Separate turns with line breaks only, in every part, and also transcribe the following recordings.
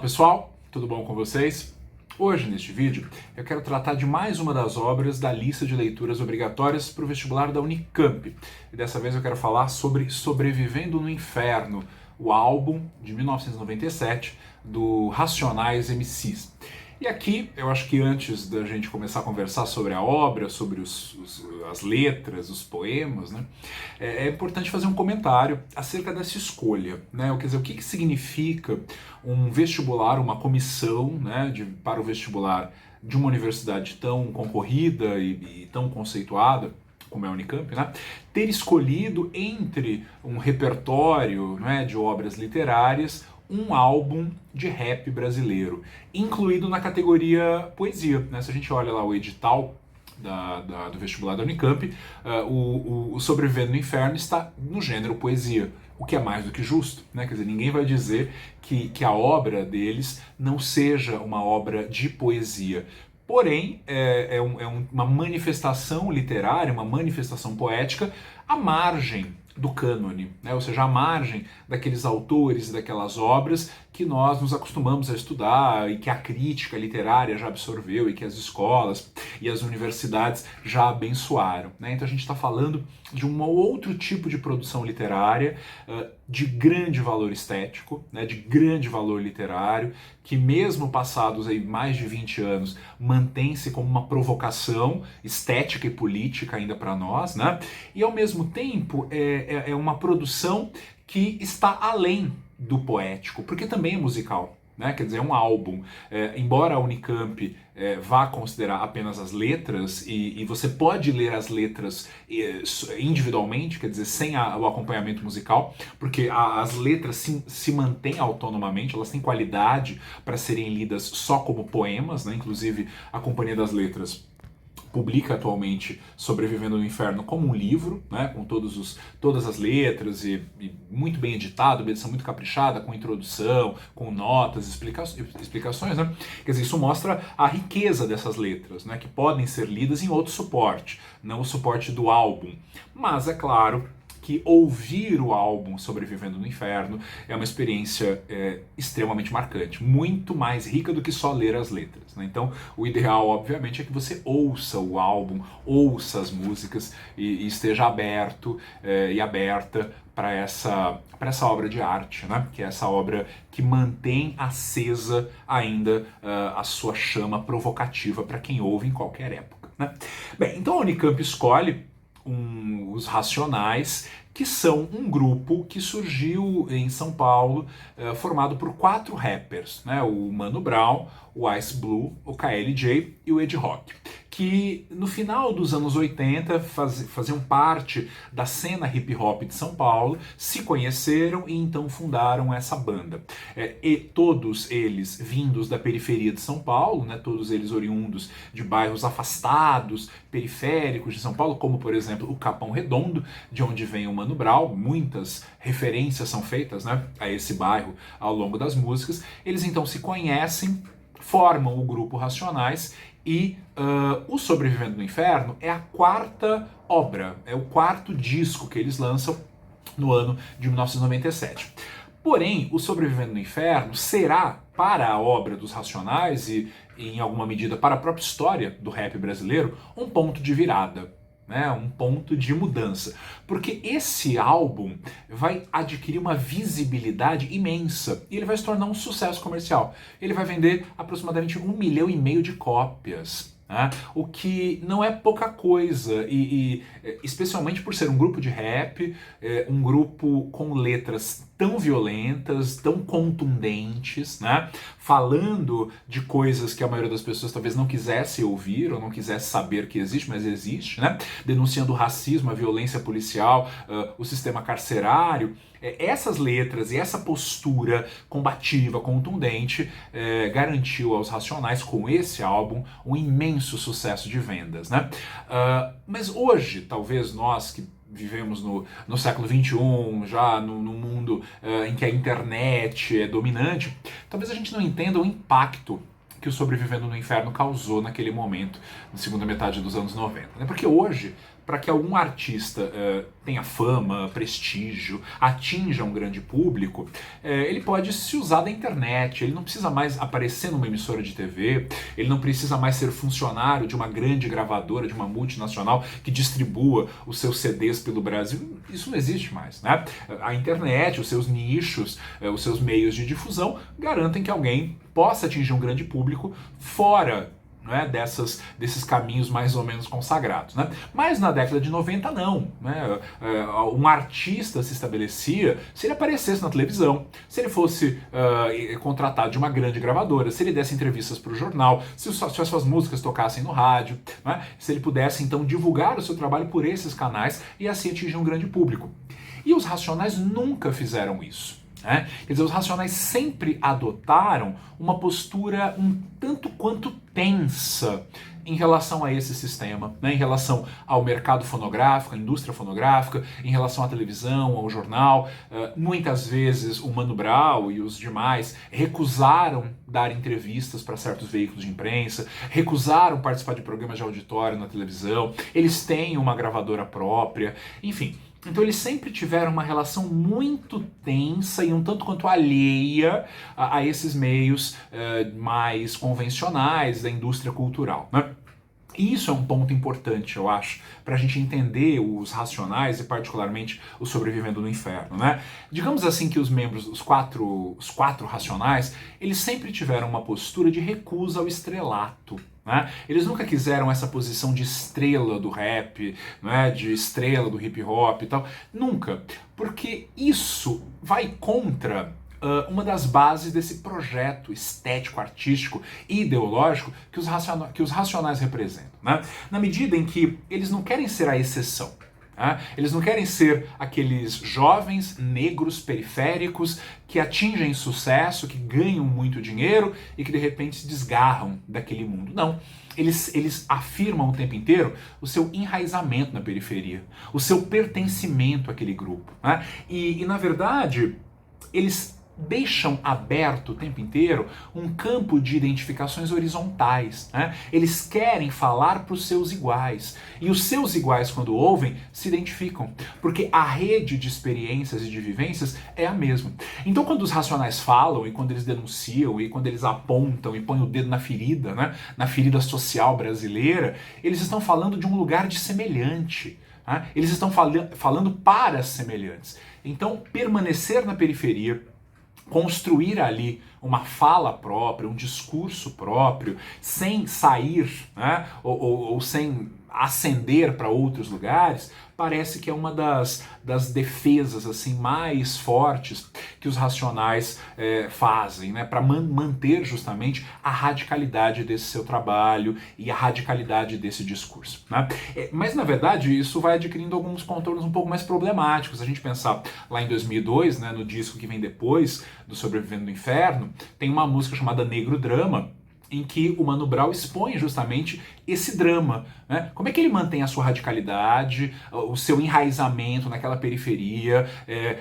pessoal, tudo bom com vocês? Hoje, neste vídeo, eu quero tratar de mais uma das obras da lista de leituras obrigatórias para o vestibular da Unicamp. E dessa vez eu quero falar sobre Sobrevivendo no Inferno, o álbum de 1997 do Racionais MCs. E aqui, eu acho que antes da gente começar a conversar sobre a obra, sobre as letras, os poemas, né, é importante fazer um comentário acerca dessa escolha. Né? Quer dizer, o que significa um vestibular, uma comissão, né, para o vestibular de uma universidade tão concorrida e tão conceituada, como é a Unicamp, né, ter escolhido entre um repertório, né, de obras literárias um álbum de rap brasileiro, incluído na categoria poesia. Né? Se a gente olha lá o edital do vestibular da Unicamp, o Sobrevivendo no Inferno está no gênero poesia, o que é mais do que justo. Né? Quer dizer, ninguém vai dizer que a obra deles não seja uma obra de poesia. Porém, uma manifestação literária, uma manifestação poética à margem do cânone, né? Ou seja, à margem daqueles autores e daquelas obras que nós nos acostumamos a estudar e que a crítica literária já absorveu e que as escolas e as universidades já abençoaram. Né? Então a gente está falando de um outro tipo de produção literária de grande valor estético, né? De grande valor literário, que mesmo passados aí mais de 20 anos mantém-se como uma provocação estética e política ainda para nós, né? E ao mesmo tempo é uma produção que está além do poético, porque também é musical. Né? Quer dizer, é um álbum. Embora a Unicamp vá considerar apenas as letras, e você pode ler as letras individualmente, quer dizer, sem o acompanhamento musical, porque as letras se mantêm autonomamente, elas têm qualidade para serem lidas só como poemas, né? Inclusive a Companhia das Letras publica atualmente Sobrevivendo no Inferno como um livro, né, com todas as letras e muito bem editado, uma edição muito caprichada, com introdução, com notas, explicações, né? Quer dizer, isso mostra a riqueza dessas letras, né, que podem ser lidas em outro suporte, não o suporte do álbum. Mas é claro que ouvir o álbum Sobrevivendo no Inferno é uma experiência extremamente marcante, muito mais rica do que só ler as letras. Né? Então, o ideal, obviamente, é que você ouça o álbum, ouça as músicas e esteja aberto e aberta para essa obra de arte, né? Que é essa obra que mantém acesa ainda a sua chama provocativa para quem ouve em qualquer época. Né? Bem, então a Unicamp escolhe os Racionais, que são um grupo que surgiu em São Paulo, formado por 4 rappers, né? O Mano Brown, o Ice Blue, o KLJ e o Ed Rock, que no final dos anos 80 faziam parte da cena hip hop de São Paulo, se conheceram e então fundaram essa banda. E todos eles vindos da periferia de São Paulo, né? Todos eles oriundos de bairros afastados, periféricos de São Paulo, como por exemplo o Capão Redondo, de onde vem o Mano Brown. Muitas referências são feitas, né, a esse bairro ao longo das músicas. Eles então se conhecem, formam o grupo Racionais e o Sobrevivendo no Inferno é a 4ª obra, é o 4º disco que eles lançam no ano de 1997. Porém, o Sobrevivendo no Inferno será, para a obra dos Racionais e em alguma medida para a própria história do rap brasileiro, um ponto de virada. Né, um ponto de mudança, porque esse álbum vai adquirir uma visibilidade imensa e ele vai se tornar um sucesso comercial. Ele vai vender aproximadamente 1,5 milhão de cópias. Né? O que não é pouca coisa, e especialmente por ser um grupo de rap, um grupo com letras tão violentas, tão contundentes, né? Falando de coisas que a maioria das pessoas talvez não quisesse ouvir ou não quisesse saber que existe, mas existe, né? Denunciando o racismo, a violência policial, o sistema carcerário. Essas letras e essa postura combativa, contundente, garantiu aos Racionais, com esse álbum, um imenso sucesso de vendas. Né? Mas hoje, talvez nós que vivemos no século XXI, já no mundo em que a internet é dominante, talvez a gente não entenda o impacto que que o Sobrevivendo no Inferno causou naquele momento, na segunda metade dos anos 90. Né? Porque hoje, para que algum artista tenha fama, prestígio, atinja um grande público, ele pode se usar da internet, ele não precisa mais aparecer numa emissora de TV, ele não precisa mais ser funcionário de uma grande gravadora, de uma multinacional que distribua os seus CDs pelo Brasil. Isso não existe mais, né? A internet, os seus nichos, os seus meios de difusão garantem que alguém possa atingir um grande público fora, né, desses caminhos mais ou menos consagrados, né? Mas na década de 90 não, né? Um artista se estabelecia se ele aparecesse na televisão, se ele fosse contratado de uma grande gravadora, se ele desse entrevistas para o jornal, se as suas músicas tocassem no rádio, né? Se ele pudesse então divulgar o seu trabalho por esses canais e assim atingir um grande público. E os Racionais nunca fizeram isso. Quer dizer, os Racionais sempre adotaram uma postura um tanto quanto tensa em relação a esse sistema, né? Em relação ao mercado fonográfico, à indústria fonográfica, em relação à televisão, ao jornal. Muitas vezes o Mano Brown e os demais recusaram dar entrevistas para certos veículos de imprensa, recusaram participar de programas de auditório na televisão, eles têm uma gravadora própria, enfim. Então eles sempre tiveram uma relação muito tensa e um tanto quanto alheia a esses meios mais convencionais da indústria cultural, né? E isso é um ponto importante, eu acho, para a gente entender os Racionais e particularmente o Sobrevivendo no Inferno, né? Digamos assim que os membros, os quatro Racionais, eles sempre tiveram uma postura de recusa ao estrelato. Né? Eles nunca quiseram essa posição de estrela do rap, né? De estrela do hip hop e tal. Nunca. Porque isso vai contra uma das bases desse projeto estético, artístico e ideológico que os Racionais representam. Né? Na medida em que eles não querem ser a exceção. Eles não querem ser aqueles jovens negros periféricos que atingem sucesso, que ganham muito dinheiro e que de repente se desgarram daquele mundo. Não. Eles afirmam o tempo inteiro o seu enraizamento na periferia, o seu pertencimento àquele grupo. E na verdade, eles deixam aberto o tempo inteiro um campo de identificações horizontais. Eles querem falar para os seus iguais. E os seus iguais, quando ouvem, se identificam. Porque a rede de experiências e de vivências é a mesma. Então, quando os Racionais falam, e quando eles denunciam, e quando eles apontam e põem o dedo na ferida, na ferida social brasileira, eles estão falando de um lugar de semelhante. Eles estão falando para semelhantes. Então, permanecer na periferia, construir ali uma fala própria, um discurso próprio, sem sair, ou sem ascender para outros lugares, parece que é uma das defesas assim mais fortes que os Racionais fazem, para manter justamente a radicalidade desse seu trabalho e a radicalidade desse discurso. Mas, na verdade, isso vai adquirindo alguns contornos um pouco mais problemáticos. A gente pensar lá em 2002, no disco que vem depois do Sobrevivendo no Inferno, tem uma música chamada Negro Drama, em que o Mano Brown expõe justamente esse drama. Como é que ele mantém a sua radicalidade, o seu enraizamento naquela periferia,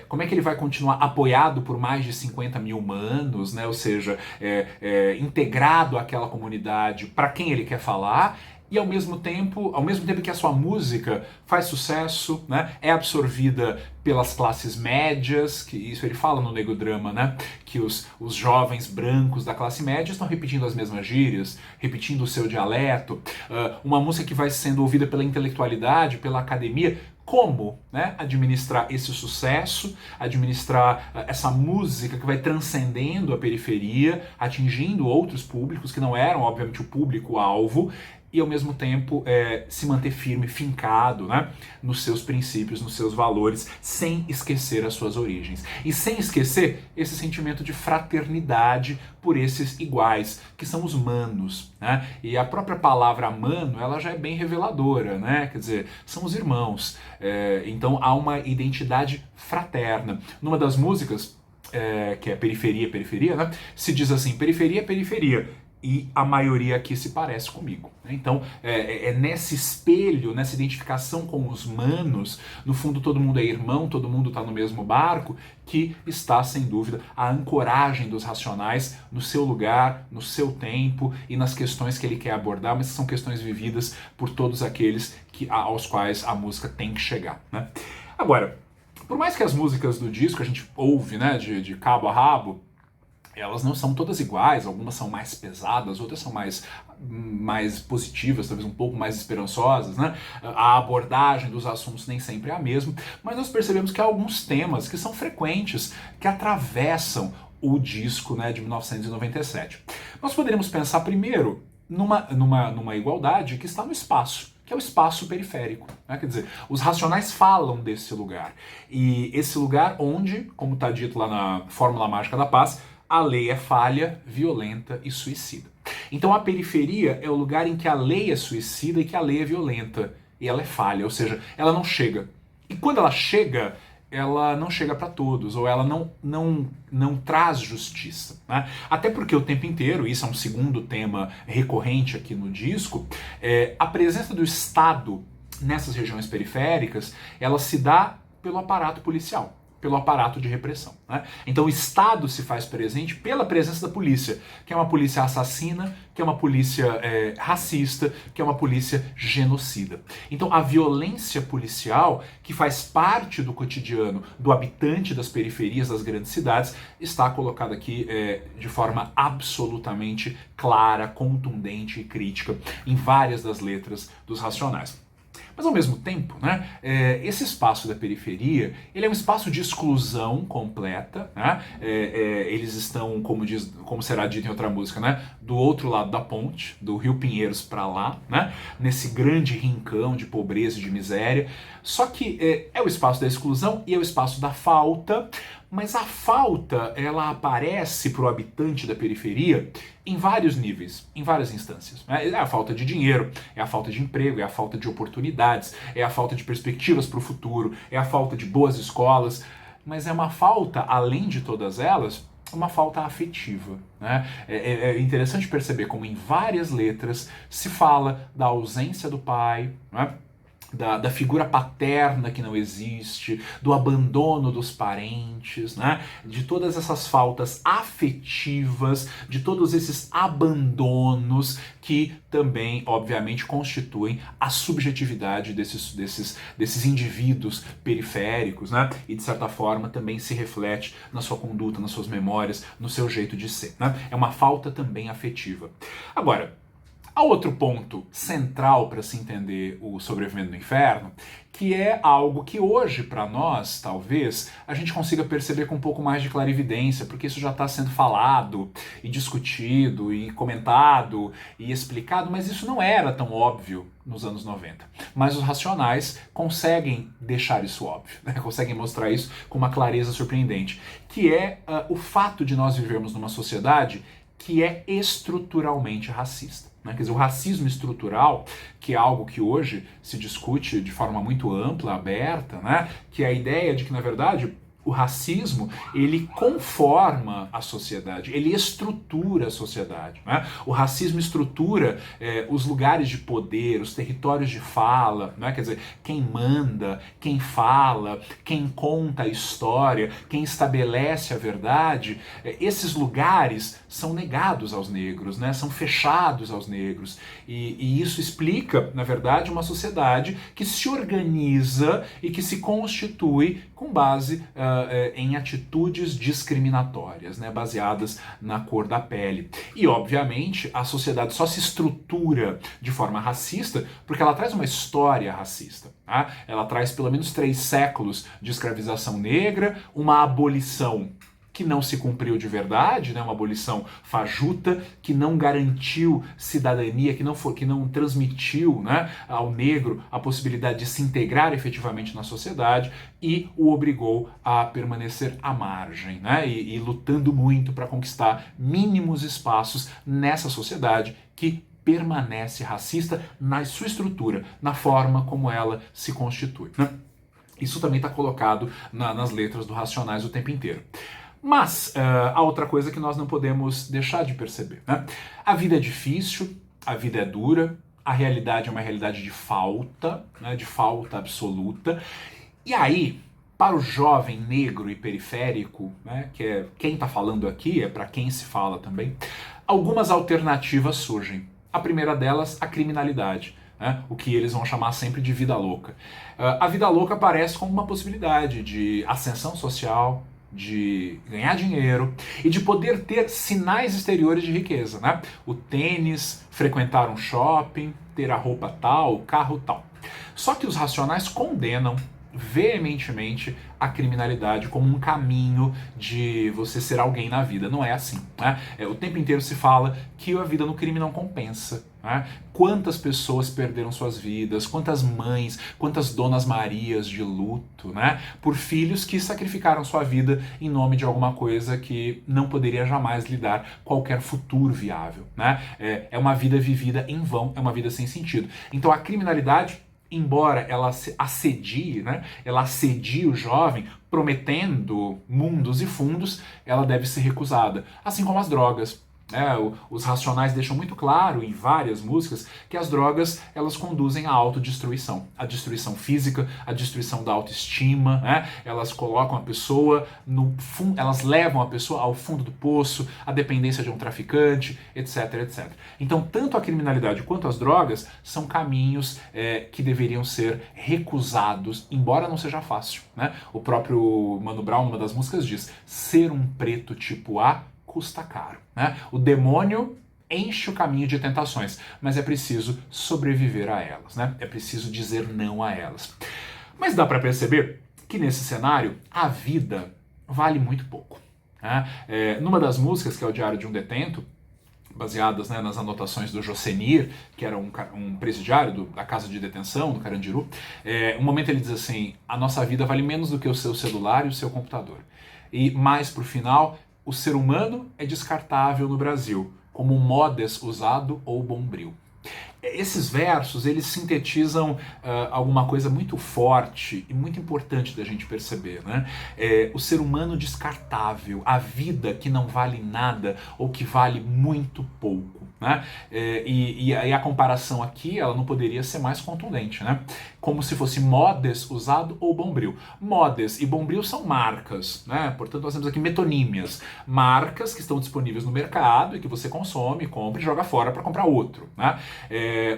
como é que ele vai continuar apoiado por mais de 50 mil manos, ou seja, integrado àquela comunidade para quem ele quer falar, e ao mesmo tempo que a sua música faz sucesso, é absorvida pelas classes médias, que isso ele fala no Negro Drama, que os jovens brancos da classe média estão repetindo as mesmas gírias, repetindo o seu dialeto, uma música que vai sendo ouvida pela intelectualidade, pela academia. Como administrar esse sucesso, administrar essa música que vai transcendendo a periferia, atingindo outros públicos que não eram, obviamente, o público-alvo, e ao mesmo tempo se manter firme, fincado nos seus princípios, nos seus valores, sem esquecer as suas origens. E sem esquecer esse sentimento de fraternidade por esses iguais, que são os manos. E a própria palavra mano, ela já é bem reveladora, quer dizer, são os irmãos. Então há uma identidade fraterna. Numa das músicas, que é Periferia, Periferia, se diz assim: periferia, periferia, e a maioria aqui se parece comigo. Então, é nesse espelho, nessa identificação com os manos, no fundo todo mundo é irmão, todo mundo está no mesmo barco, que está, sem dúvida, a ancoragem dos Racionais no seu lugar, no seu tempo e nas questões que ele quer abordar, mas que são questões vividas por todos aqueles aos quais a música tem que chegar, né? Agora, por mais que as músicas do disco a gente ouve, né, de cabo a rabo, elas não são todas iguais, algumas são mais pesadas, outras são mais positivas, talvez um pouco mais esperançosas, né? A abordagem dos assuntos nem sempre é a mesma, mas nós percebemos que há alguns temas que são frequentes, que atravessam o disco, né, de 1997. Nós poderíamos pensar primeiro numa igualdade que está no espaço, que é o espaço periférico, né? Quer dizer, os Racionais falam desse lugar, e esse lugar onde, como está dito lá na Fórmula Mágica da Paz, a lei é falha, violenta e suicida. Então a periferia é o lugar em que a lei é suicida e que a lei é violenta. E ela é falha, ou seja, ela não chega. E quando ela não chega para todos, ou ela não traz justiça, né? Até porque o tempo inteiro, isso é um segundo tema recorrente aqui no disco, a presença do Estado nessas regiões periféricas, ela se dá pelo aparato policial, pelo aparato de repressão, né? Então o Estado se faz presente pela presença da polícia, que é uma polícia assassina, que é uma polícia racista, que é uma polícia genocida. Então a violência policial, que faz parte do cotidiano do habitante das periferias das grandes cidades, está colocada aqui de forma absolutamente clara, contundente e crítica em várias das letras dos Racionais. Mas ao mesmo tempo, né, esse espaço da periferia, ele é um espaço de exclusão completa, né? Eles estão, como será dito em outra música, né, do outro lado da ponte, do Rio Pinheiros para lá, né, nesse grande rincão de pobreza e de miséria. Só que é o espaço da exclusão e é o espaço da falta, mas a falta, ela aparece para o habitante da periferia em vários níveis, em várias instâncias. É a falta de dinheiro, é a falta de emprego, é a falta de oportunidades, é a falta de perspectivas para o futuro, é a falta de boas escolas, mas é uma falta, além de todas elas, uma falta afetiva, né? É interessante perceber como em várias letras se fala da ausência do pai, né? Da figura paterna que não existe, do abandono dos parentes, né? De todas essas faltas afetivas, de todos esses abandonos que também, obviamente, constituem a subjetividade desses indivíduos periféricos, né? E, de certa forma, também se reflete na sua conduta, nas suas memórias, no seu jeito de ser, né? É uma falta também afetiva. Agora, há outro ponto central para se entender o Sobrevivendo no Inferno, que é algo que hoje, para nós, talvez, a gente consiga perceber com um pouco mais de clarividência, porque isso já está sendo falado, e discutido, e comentado, e explicado, mas isso não era tão óbvio nos anos 90. Mas os Racionais conseguem deixar isso óbvio, né? Conseguem mostrar isso com uma clareza surpreendente, que é o fato de nós vivermos numa sociedade que é estruturalmente racista. Quer dizer, o racismo estrutural, que é algo que hoje se discute de forma muito ampla, aberta, né? Que é a ideia de que, na verdade, o racismo, ele conforma a sociedade, ele estrutura a sociedade, né? O racismo estrutura os lugares de poder, os territórios de fala, né? Quer dizer, quem manda, quem fala, quem conta a história, quem estabelece a verdade, esses lugares são negados aos negros, né? São fechados aos negros. E isso explica, na verdade, uma sociedade que se organiza e que se constitui com base em atitudes discriminatórias, né, baseadas na cor da pele. E, obviamente, a sociedade só se estrutura de forma racista porque ela traz uma história racista. Tá? Ela traz pelo menos 3 séculos de escravização negra, uma abolição que não se cumpriu de verdade, né, uma abolição fajuta, que não garantiu cidadania, que não transmitiu, né, ao negro a possibilidade de se integrar efetivamente na sociedade e o obrigou a permanecer à margem, né, e lutando muito para conquistar mínimos espaços nessa sociedade que permanece racista na sua estrutura, na forma como ela se constitui, né? Isso também está colocado nas letras do Racionais o tempo inteiro. Mas há outra coisa que nós não podemos deixar de perceber, né? A vida é difícil, a vida é dura, a realidade é uma realidade de falta, né? De falta absoluta. E aí, para o jovem negro e periférico, né, que é quem está falando aqui, é para quem se fala também, algumas alternativas surgem. A primeira delas, a criminalidade. Né, o que eles vão chamar sempre de vida louca. A vida louca aparece como uma possibilidade de ascensão social, de ganhar dinheiro e de poder ter sinais exteriores de riqueza. Né? O tênis, frequentar um shopping, ter a roupa tal, o carro tal. Só que os racionais condenam veementemente a criminalidade como um caminho de você ser alguém na vida. Não é assim. Né? O tempo inteiro se fala que a vida no crime não compensa. Né? Quantas pessoas perderam suas vidas, quantas mães, quantas donas Marias de luto, né? Por filhos que sacrificaram sua vida em nome de alguma coisa que não poderia jamais lhe dar qualquer futuro viável. Né? É uma vida vivida em vão, é uma vida sem sentido. Então a criminalidade, embora ela assedie, né, ela assedie o jovem, prometendo mundos e fundos, ela deve ser recusada. Assim como as drogas. Os Racionais deixam muito claro em várias músicas que as drogas elas conduzem à autodestruição, a destruição física, a destruição da autoestima, né? Elas colocam a pessoa no fundo, elas levam a pessoa ao fundo do poço, à dependência de um traficante, etc, etc. Então, tanto a criminalidade quanto as drogas são caminhos que deveriam ser recusados, embora não seja fácil, né? O próprio Mano Brown, numa das músicas, diz: ser um preto tipo A custa caro. Né? O demônio enche o caminho de tentações, mas é preciso sobreviver a elas. Né? É preciso dizer não a elas. Mas dá para perceber que nesse cenário a vida vale muito pouco. Né? Numa das músicas, que é o Diário de um Detento, baseadas, né, nas anotações do Jocenir, que era um presidiário da casa de detenção, do Carandiru, um momento ele diz assim: a nossa vida vale menos do que o seu celular e o seu computador. E mais pro final: o ser humano é descartável no Brasil, como um modes usado ou bombril. Esses versos, eles sintetizam alguma coisa muito forte e muito importante da gente perceber, né? O ser humano descartável, a vida que não vale nada ou que vale muito pouco, né? E a comparação aqui, ela não poderia ser mais contundente, né? Como se fosse modes usado ou bombril. Modes e bombril são marcas, né? Portanto, nós temos aqui metonímias, marcas que estão disponíveis no mercado e que você consome, compra e joga fora para comprar outro, né?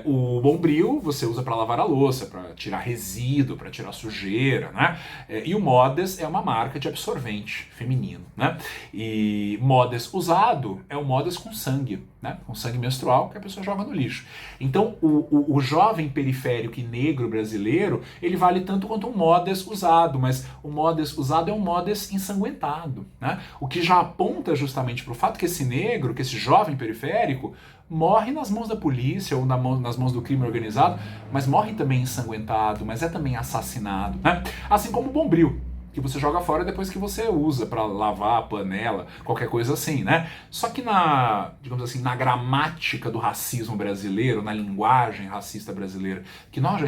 O bombril você usa para lavar a louça, para tirar resíduo, para tirar sujeira, né? E o modes é uma marca de absorvente feminino, né? E modes usado é o modes com sangue, né? Com sangue menstrual que a pessoa joga no lixo. Então o jovem periférico e negro brasileiro, ele vale tanto quanto um modes usado, mas o modes usado é um modes ensanguentado, né? O que já aponta justamente para o fato que esse negro, que esse jovem periférico, morre nas mãos da polícia ou nas mãos do crime organizado, mas morre também ensanguentado, mas é também assassinado, né? Assim como o bombril, que você joga fora depois que você usa para lavar a panela, qualquer coisa assim, né? Só que digamos assim, na gramática do racismo brasileiro, na linguagem racista brasileira, que nós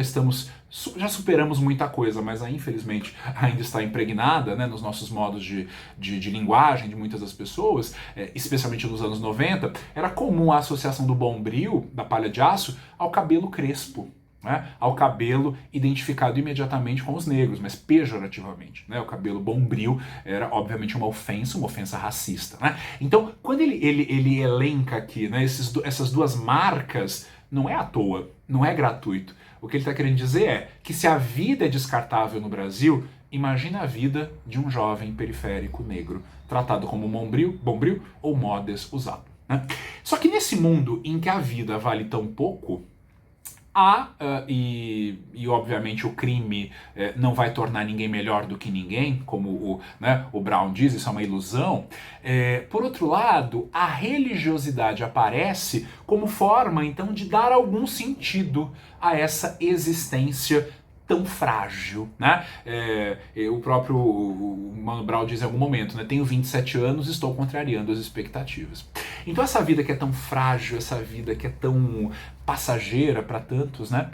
já superamos muita coisa, mas infelizmente ainda está impregnada, né, nos nossos modos de linguagem de muitas das pessoas, especialmente nos anos 90, era comum a associação do bombril, da palha de aço, ao cabelo crespo. Né, ao cabelo identificado imediatamente com os negros, mas pejorativamente. Né, o cabelo bombril era, obviamente, uma ofensa racista. Né? Então, quando ele elenca aqui, né, essas duas marcas, não é à toa, não é gratuito. O que ele está querendo dizer é que se a vida é descartável no Brasil, imagina a vida de um jovem periférico negro, tratado como bombril ou modes usado. Né? Só que nesse mundo em que a vida vale tão pouco, e obviamente o crime não vai tornar ninguém melhor do que ninguém, como o Brown diz, isso é uma ilusão. Por outro lado, a religiosidade aparece como forma, então, de dar algum sentido a essa existência tão frágil, né? O próprio Mano Brown diz em algum momento, né? Tenho 27 anos e estou contrariando as expectativas. Então essa vida que é tão frágil, essa vida que é tão passageira para tantos, né?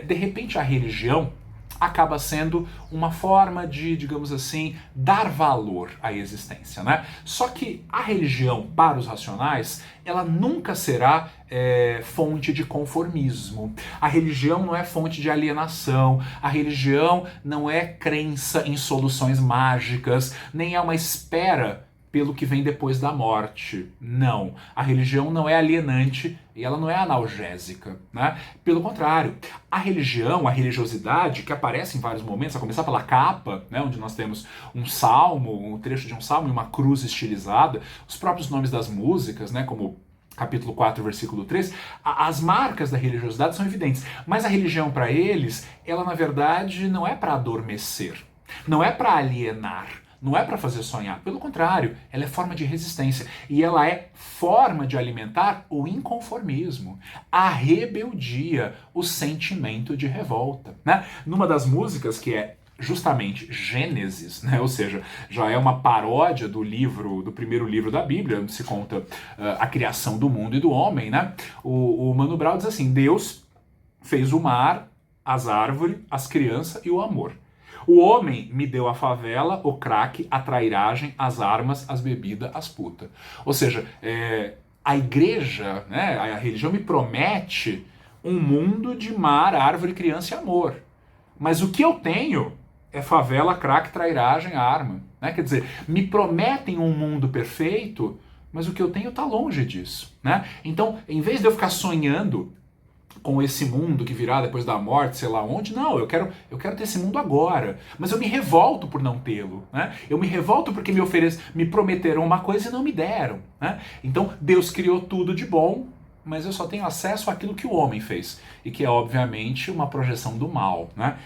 De repente a religião, acaba sendo uma forma de, digamos assim, dar valor à existência, né? Só que a religião, para os racionais, ela nunca será fonte de conformismo. A religião não é fonte de alienação, a religião não é crença em soluções mágicas, nem é uma espera pelo que vem depois da morte. Não. A religião não é alienante e ela não é analgésica, né? Pelo contrário, a religião, a religiosidade, que aparece em vários momentos, a começar pela capa, né, onde nós temos um salmo, um trecho de um salmo e uma cruz estilizada, os próprios nomes das músicas, né, como capítulo 4, versículo 3, as marcas da religiosidade são evidentes. Mas a religião, para eles, ela na verdade não é para adormecer, não é para alienar, não é para fazer sonhar. Pelo contrário, ela é forma de resistência. E ela é forma de alimentar o inconformismo, a rebeldia, o sentimento de revolta, né? Numa das músicas, que é justamente Gênesis, né? Ou seja, já é uma paródia do livro, do primeiro livro da Bíblia, onde se conta a criação do mundo e do homem, né? O Mano Brown diz assim: Deus fez o mar, as árvores, as crianças e o amor. O homem me deu a favela, o crack, a trairagem, as armas, as bebidas, as putas. Ou seja, a igreja, né, a religião me promete um mundo de mar, árvore, criança e amor. Mas o que eu tenho é favela, crack, trairagem, arma. Né? Quer dizer, me prometem um mundo perfeito, mas o que eu tenho está longe disso. Né? Então, em vez de eu ficar sonhando com esse mundo que virá depois da morte, sei lá onde, não, eu quero ter esse mundo agora. Mas eu me revolto por não tê-lo. Né? Eu me revolto porque me prometeram uma coisa e não me deram. Né? Então, Deus criou tudo de bom, mas eu só tenho acesso àquilo que o homem fez. E que é, obviamente, uma projeção do mal. Né?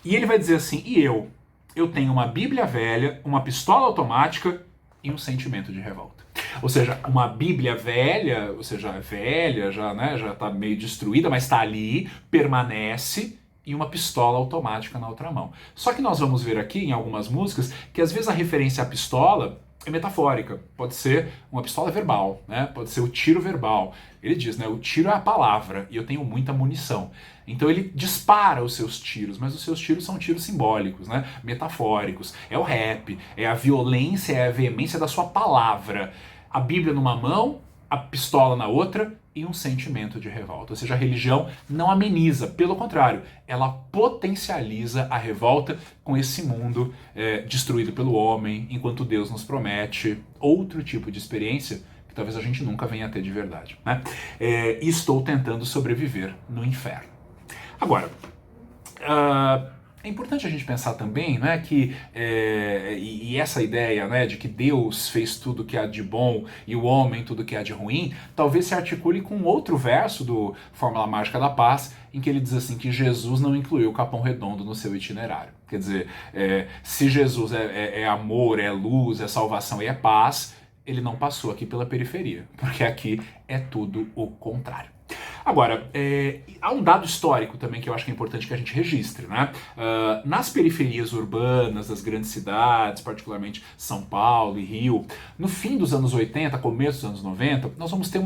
E ele vai dizer assim, e eu? Eu tenho uma Bíblia velha, uma pistola automática e um sentimento de revolta. Ou seja, uma Bíblia velha, ou seja, velha, já, né, já está meio destruída, mas está ali, permanece, e uma pistola automática na outra mão. Só que nós vamos ver aqui, em algumas músicas, que às vezes a referência à pistola é metafórica. Pode ser uma pistola verbal, né? Pode ser o tiro verbal. Ele diz, né? O tiro é a palavra e eu tenho muita munição. Então ele dispara os seus tiros, mas os seus tiros são tiros simbólicos, né? Metafóricos. É o rap, é a violência, é a veemência da sua palavra. A Bíblia numa mão, a pistola na outra e um sentimento de revolta. Ou seja, a religião não ameniza, pelo contrário, ela potencializa a revolta com esse mundo destruído pelo homem, enquanto Deus nos promete outro tipo de experiência que talvez a gente nunca venha a ter de verdade. Né? E estou tentando sobreviver no inferno. Agora, é importante a gente pensar também, né, que e essa ideia, né, de que Deus fez tudo que há de bom e o homem tudo que há de ruim, talvez se articule com outro verso do Fórmula Mágica da Paz, em que ele diz assim que Jesus não incluiu o Capão Redondo no seu itinerário. Quer dizer, se Jesus é amor, é luz, é salvação e é paz, ele não passou aqui pela periferia, porque aqui é tudo o contrário. Agora, há um dado histórico também que eu acho que é importante que a gente registre, né? Nas periferias urbanas das grandes cidades, particularmente São Paulo e Rio, no fim dos anos 80, começo dos anos 90, nós vamos ter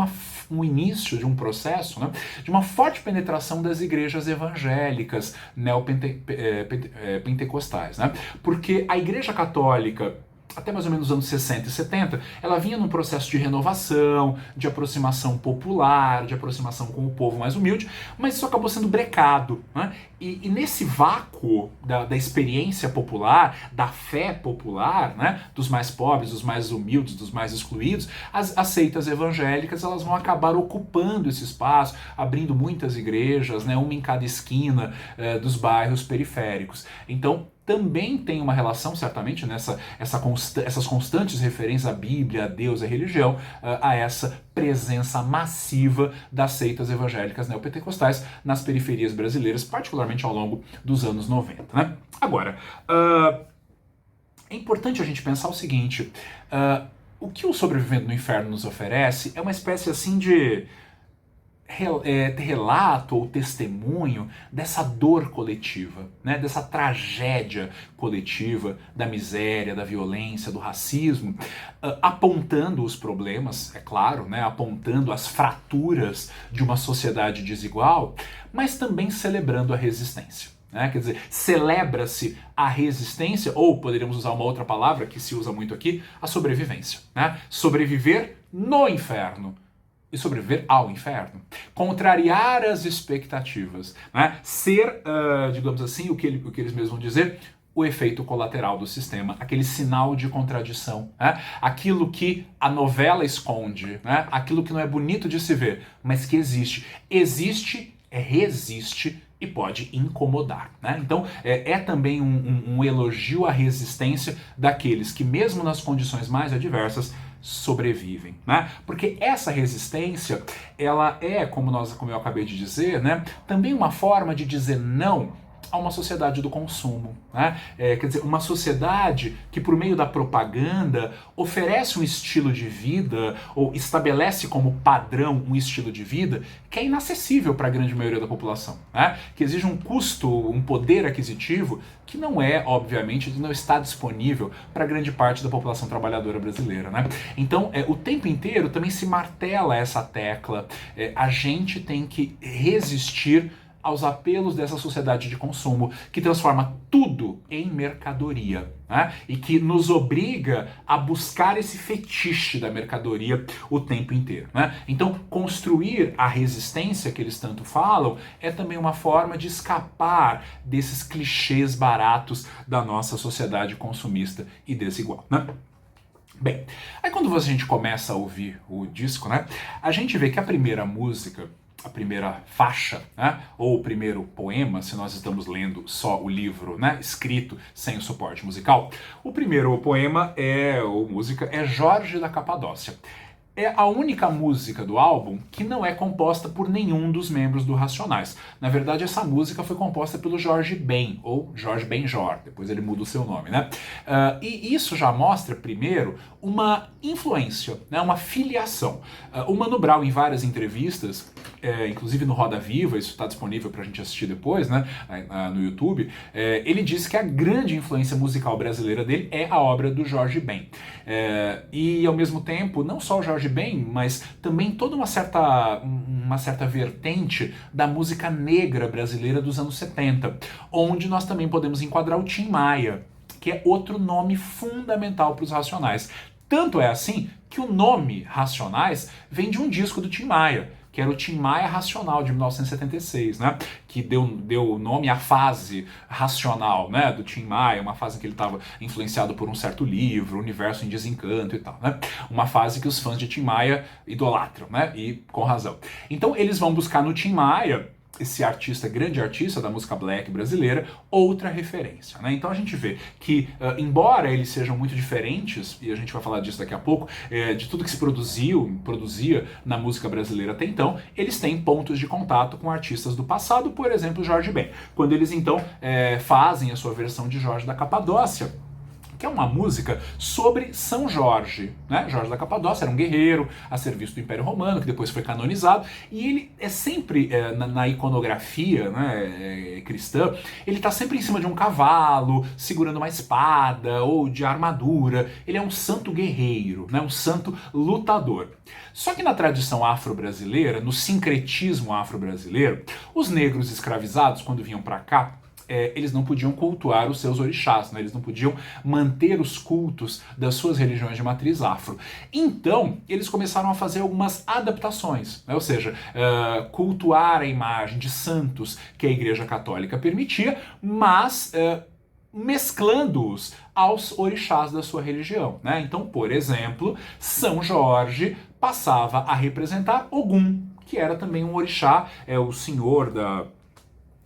um início de um processo, né, de uma forte penetração das igrejas evangélicas neopentecostais, né? Porque a Igreja Católica, até mais ou menos os anos 60 e 70, ela vinha num processo de renovação, de aproximação popular, de aproximação com o povo mais humilde, mas isso acabou sendo brecado. Né? E nesse vácuo da experiência popular, da fé popular, né, dos mais pobres, dos mais humildes, dos mais excluídos, as seitas evangélicas elas vão acabar ocupando esse espaço, abrindo muitas igrejas, né, uma em cada esquina dos bairros periféricos. Então, também tem uma relação, certamente, essas constantes referências à Bíblia, a Deus, à religião, a essa presença massiva das seitas evangélicas neopentecostais nas periferias brasileiras, particularmente ao longo dos anos 90. Né? Agora, é importante a gente pensar o seguinte, o que o Sobrevivendo no Inferno nos oferece é uma espécie assim de relato ou testemunho dessa dor coletiva, né, dessa tragédia coletiva, da miséria, da violência, do racismo, apontando os problemas, é claro, né, apontando as fraturas de uma sociedade desigual, mas também celebrando a resistência. né? Quer dizer, celebra-se a resistência, ou poderíamos usar uma outra palavra que se usa muito aqui, a sobrevivência, né? Sobreviver no inferno e sobreviver ao inferno. Contrariar as expectativas, né? Ser, digamos assim, o que eles mesmos vão dizer, o efeito colateral do sistema, aquele sinal de contradição, né? Aquilo que a novela esconde, né? Aquilo que não é bonito de se ver, mas que existe. Existe, resiste e pode incomodar, né? Então é também um elogio à resistência daqueles que, mesmo nas condições mais adversas, sobrevivem, né? Porque essa resistência, ela é, como eu acabei de dizer, né? Também uma forma de dizer não a uma sociedade do consumo, né? Quer dizer, uma sociedade que, por meio da propaganda, oferece um estilo de vida ou estabelece como padrão um estilo de vida que é inacessível para a grande maioria da população, né? Que exige um custo, um poder aquisitivo que não é, obviamente, não está disponível para grande parte da população trabalhadora brasileira, né? Então, o tempo inteiro também se martela essa tecla. A gente tem que resistir aos apelos dessa sociedade de consumo que transforma tudo em mercadoria, né? E que nos obriga a buscar esse fetiche da mercadoria o tempo inteiro, né? Então, construir a resistência que eles tanto falam é também uma forma de escapar desses clichês baratos da nossa sociedade consumista e desigual, né? Bem, aí quando a gente começa a ouvir o disco, né, a gente vê que a primeira música, a primeira faixa, né, ou o primeiro poema, se nós estamos lendo só o livro, né, escrito sem o suporte musical, o primeiro poema ou música é Jorge da Capadócia. É a única música do álbum que não é composta por nenhum dos membros do Racionais. Na verdade, essa música foi composta pelo Jorge Ben, ou Jorge Benjor, depois ele muda o seu nome, né? E isso já mostra, primeiro, uma influência, né? Uma filiação. O Mano Brown, em várias entrevistas, inclusive no Roda Viva, isso está disponível para a gente assistir depois, né? No YouTube, ele disse que a grande influência musical brasileira dele é a obra do Jorge Ben. E, ao mesmo tempo, não só o Jorge Ben, mas também toda uma certa vertente da música negra brasileira dos anos 70, onde nós também podemos enquadrar o Tim Maia, que é outro nome fundamental para os Racionais. Tanto é assim que o nome Racionais vem de um disco do Tim Maia, que era o Tim Maia Racional, de 1976, né? Que deu nome à fase racional, né? Do Tim Maia, uma fase em que ele estava influenciado por um certo livro, Universo em Desencanto e tal, né? Uma fase que os fãs de Tim Maia idolatram, né? E com razão. Então eles vão buscar no Tim Maia, esse artista, grande artista da música black brasileira, outra referência, né? Então a gente vê que, embora eles sejam muito diferentes, e a gente vai falar disso daqui a pouco, de tudo que se produzia na música brasileira até então, eles têm pontos de contato com artistas do passado, por exemplo, Jorge Ben. Quando eles então fazem a sua versão de Jorge da Capadócia, que é uma música sobre São Jorge, né? Jorge da Capadócia era um guerreiro a serviço do Império Romano, que depois foi canonizado, e ele é sempre, na iconografia, né, cristã, ele está sempre em cima de um cavalo, segurando uma espada ou de armadura. Ele é um santo guerreiro, né? Um santo lutador. Só que na tradição afro-brasileira, no sincretismo afro-brasileiro, os negros escravizados, quando vinham para cá, eles não podiam cultuar os seus orixás, né? Eles não podiam manter os cultos das suas religiões de matriz afro. Então, eles começaram a fazer algumas adaptações, né? Ou seja, cultuar a imagem de santos que a Igreja Católica permitia, mas mesclando-os aos orixás da sua religião, né? Então, por exemplo, São Jorge passava a representar Ogum, que era também um orixá, o senhor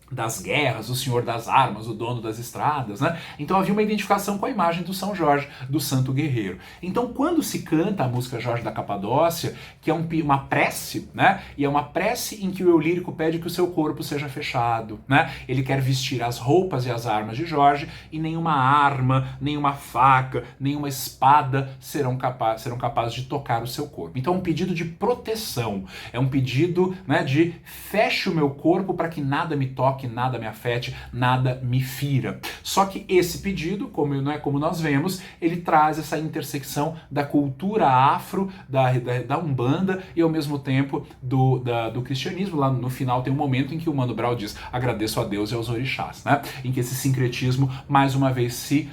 das guerras, o senhor das armas, o dono das estradas, né? Então havia uma identificação com a imagem do São Jorge, do santo guerreiro. Então quando se canta a música Jorge da Capadócia, que é uma prece, né? E é uma prece em que o eu lírico pede que o seu corpo seja fechado, né? Ele quer vestir as roupas e as armas de Jorge e nenhuma arma, nenhuma faca, nenhuma espada serão capazes de tocar o seu corpo. Então é um pedido de proteção, é um pedido, né, de feche o meu corpo para que nada me toque, toque, nada me afete, nada me fira. Só que esse pedido, como nós vemos, ele traz essa intersecção da cultura afro, da Umbanda e ao mesmo tempo do cristianismo. Lá no final tem um momento em que o Mano Brown diz: agradeço a Deus e aos orixás, né? Em que esse sincretismo mais uma vez se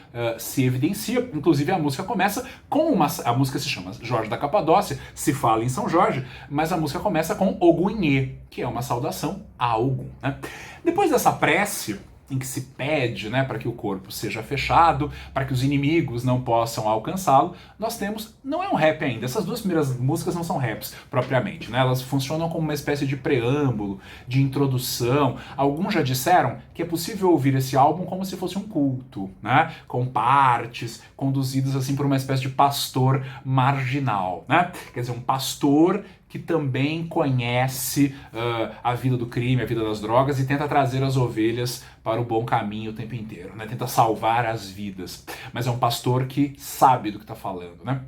evidencia. Inclusive a música começa com a música se chama Jorge da Capadócia, se fala em São Jorge, mas a música começa com Ogunhê, que é uma saudação a Ogum, né? Depois dessa prece, em que se pede, né, para que o corpo seja fechado, para que os inimigos não possam alcançá-lo, nós temos, não é um rap ainda, essas duas primeiras músicas não são raps propriamente, né, elas funcionam como uma espécie de preâmbulo, de introdução. Alguns já disseram que é possível ouvir esse álbum como se fosse um culto, né, com partes conduzidas assim por uma espécie de pastor marginal, né, quer dizer, um pastor que também conhece a vida do crime, a vida das drogas e tenta trazer as ovelhas para o bom caminho o tempo inteiro, né? Tenta salvar as vidas. Mas é um pastor que sabe do que está falando, né?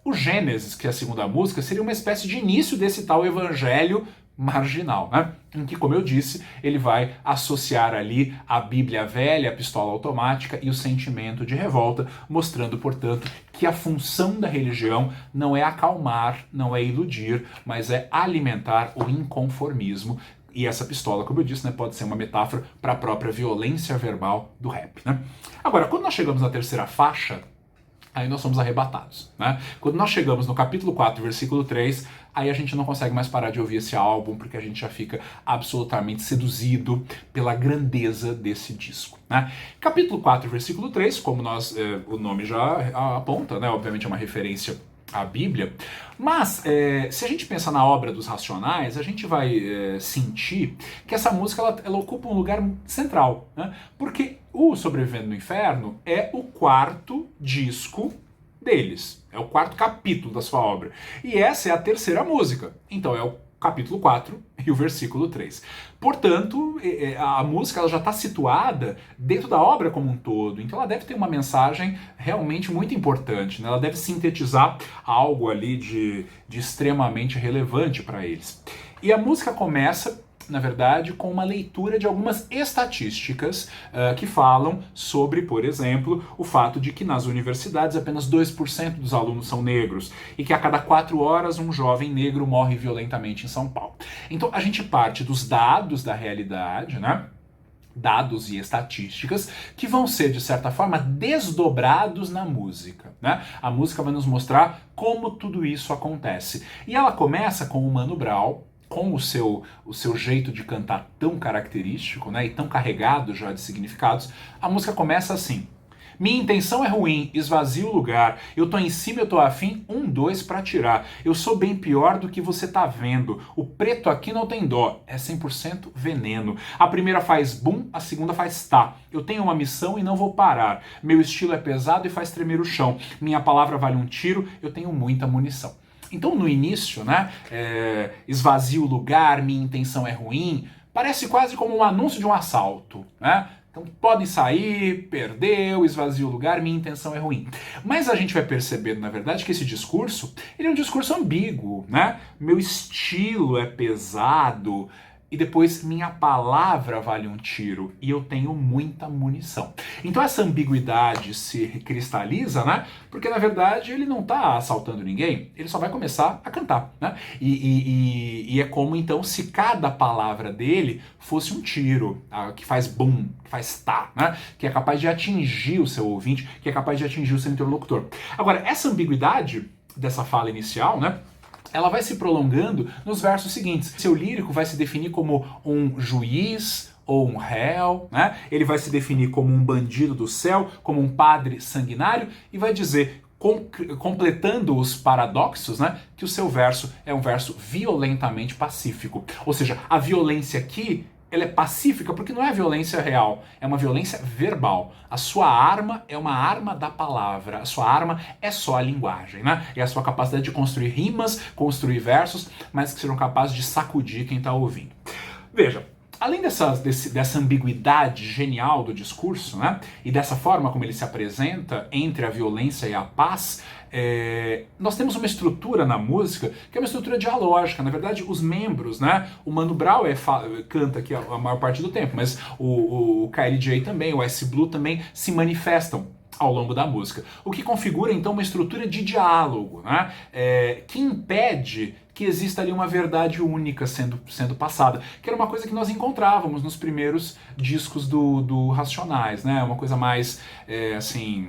O Gênesis, que é a segunda música, seria uma espécie de início desse tal evangelho marginal, né? Em que, como eu disse, ele vai associar ali a Bíblia velha, a pistola automática e o sentimento de revolta, mostrando, portanto, que a função da religião não é acalmar, não é iludir, mas é alimentar o inconformismo. E essa pistola, como eu disse, né, pode ser uma metáfora para a própria violência verbal do rap, né? Agora, quando nós chegamos na terceira faixa, aí nós somos arrebatados, né? Quando nós chegamos no capítulo 4, versículo 3, aí a gente não consegue mais parar de ouvir esse álbum, porque a gente já fica absolutamente seduzido pela grandeza desse disco, né? Capítulo 4, versículo 3, como o nome já aponta, né? Obviamente é uma referência à Bíblia, mas se a gente pensa na obra dos Racionais, a gente vai sentir que essa música ela ocupa um lugar central, né? Porque o Sobrevivendo no Inferno é o quarto disco deles, é o quarto capítulo da sua obra, e essa é a terceira música, então é o capítulo 4 e o versículo 3. Portanto, a música ela já está situada dentro da obra como um todo, então ela deve ter uma mensagem realmente muito importante, né? Ela deve sintetizar algo ali de extremamente relevante para eles. E a música começa, na verdade, com uma leitura de algumas estatísticas que falam sobre, por exemplo, o fato de que nas universidades apenas 2% dos alunos são negros e que a cada 4 horas um jovem negro morre violentamente em São Paulo. Então a gente parte dos dados da realidade, né? Dados e estatísticas que vão ser, de certa forma, desdobrados na música, né? A música vai nos mostrar como tudo isso acontece. E ela começa com o Mano Brown, com o seu jeito de cantar tão característico, né, e tão carregado já de significados. A música começa assim: minha intenção é ruim, esvazia o lugar, eu tô em cima, eu tô afim, 1, 2 pra tirar. Eu sou bem pior do que você tá vendo, o preto aqui não tem dó, é 100% veneno. A primeira faz bum, a segunda faz tá. Eu tenho uma missão e não vou parar. Meu estilo é pesado e faz tremer o chão. Minha palavra vale um tiro, eu tenho muita munição. Então, no início, né, esvazia o lugar, minha intenção é ruim, parece quase como um anúncio de um assalto, né? Então, podem sair, perdeu, esvazia o lugar, minha intenção é ruim. Mas a gente vai perceber, na verdade, que esse discurso, ele é um discurso ambíguo, né? Meu estilo é pesado, e depois minha palavra vale um tiro e eu tenho muita munição. Então essa ambiguidade se cristaliza, né? Porque na verdade ele não está assaltando ninguém, ele só vai começar a cantar, né? E é como então se cada palavra dele fosse um tiro, que faz bum, que faz tá, né? Que é capaz de atingir o seu ouvinte, que é capaz de atingir o seu interlocutor. Agora, essa ambiguidade dessa fala inicial, né? Ela vai se prolongando nos versos seguintes. Seu lírico vai se definir como um juiz ou um réu, né? Ele vai se definir como um bandido do céu, como um padre sanguinário, e vai dizer, completando os paradoxos, né, que o seu verso é um verso violentamente pacífico. Ou seja, a violência aqui ela é pacífica porque não é violência real, é uma violência verbal. A sua arma é uma arma da palavra, a sua arma é só a linguagem, né? É a sua capacidade de construir rimas, construir versos, mas que sejam capazes de sacudir quem está ouvindo. Veja, além dessa ambiguidade genial do discurso, né, e dessa forma como ele se apresenta entre a violência e a paz, nós temos uma estrutura na música que é uma estrutura dialógica. Na verdade, os membros, né, o Mano Brown canta aqui a maior parte do tempo, mas o KLJ também, o Ice Blue também se manifestam ao longo da música. O que configura, então, uma estrutura de diálogo, né, que impede que exista ali uma verdade única sendo passada, que era uma coisa que nós encontrávamos nos primeiros discos do Racionais, né, uma coisa mais, assim,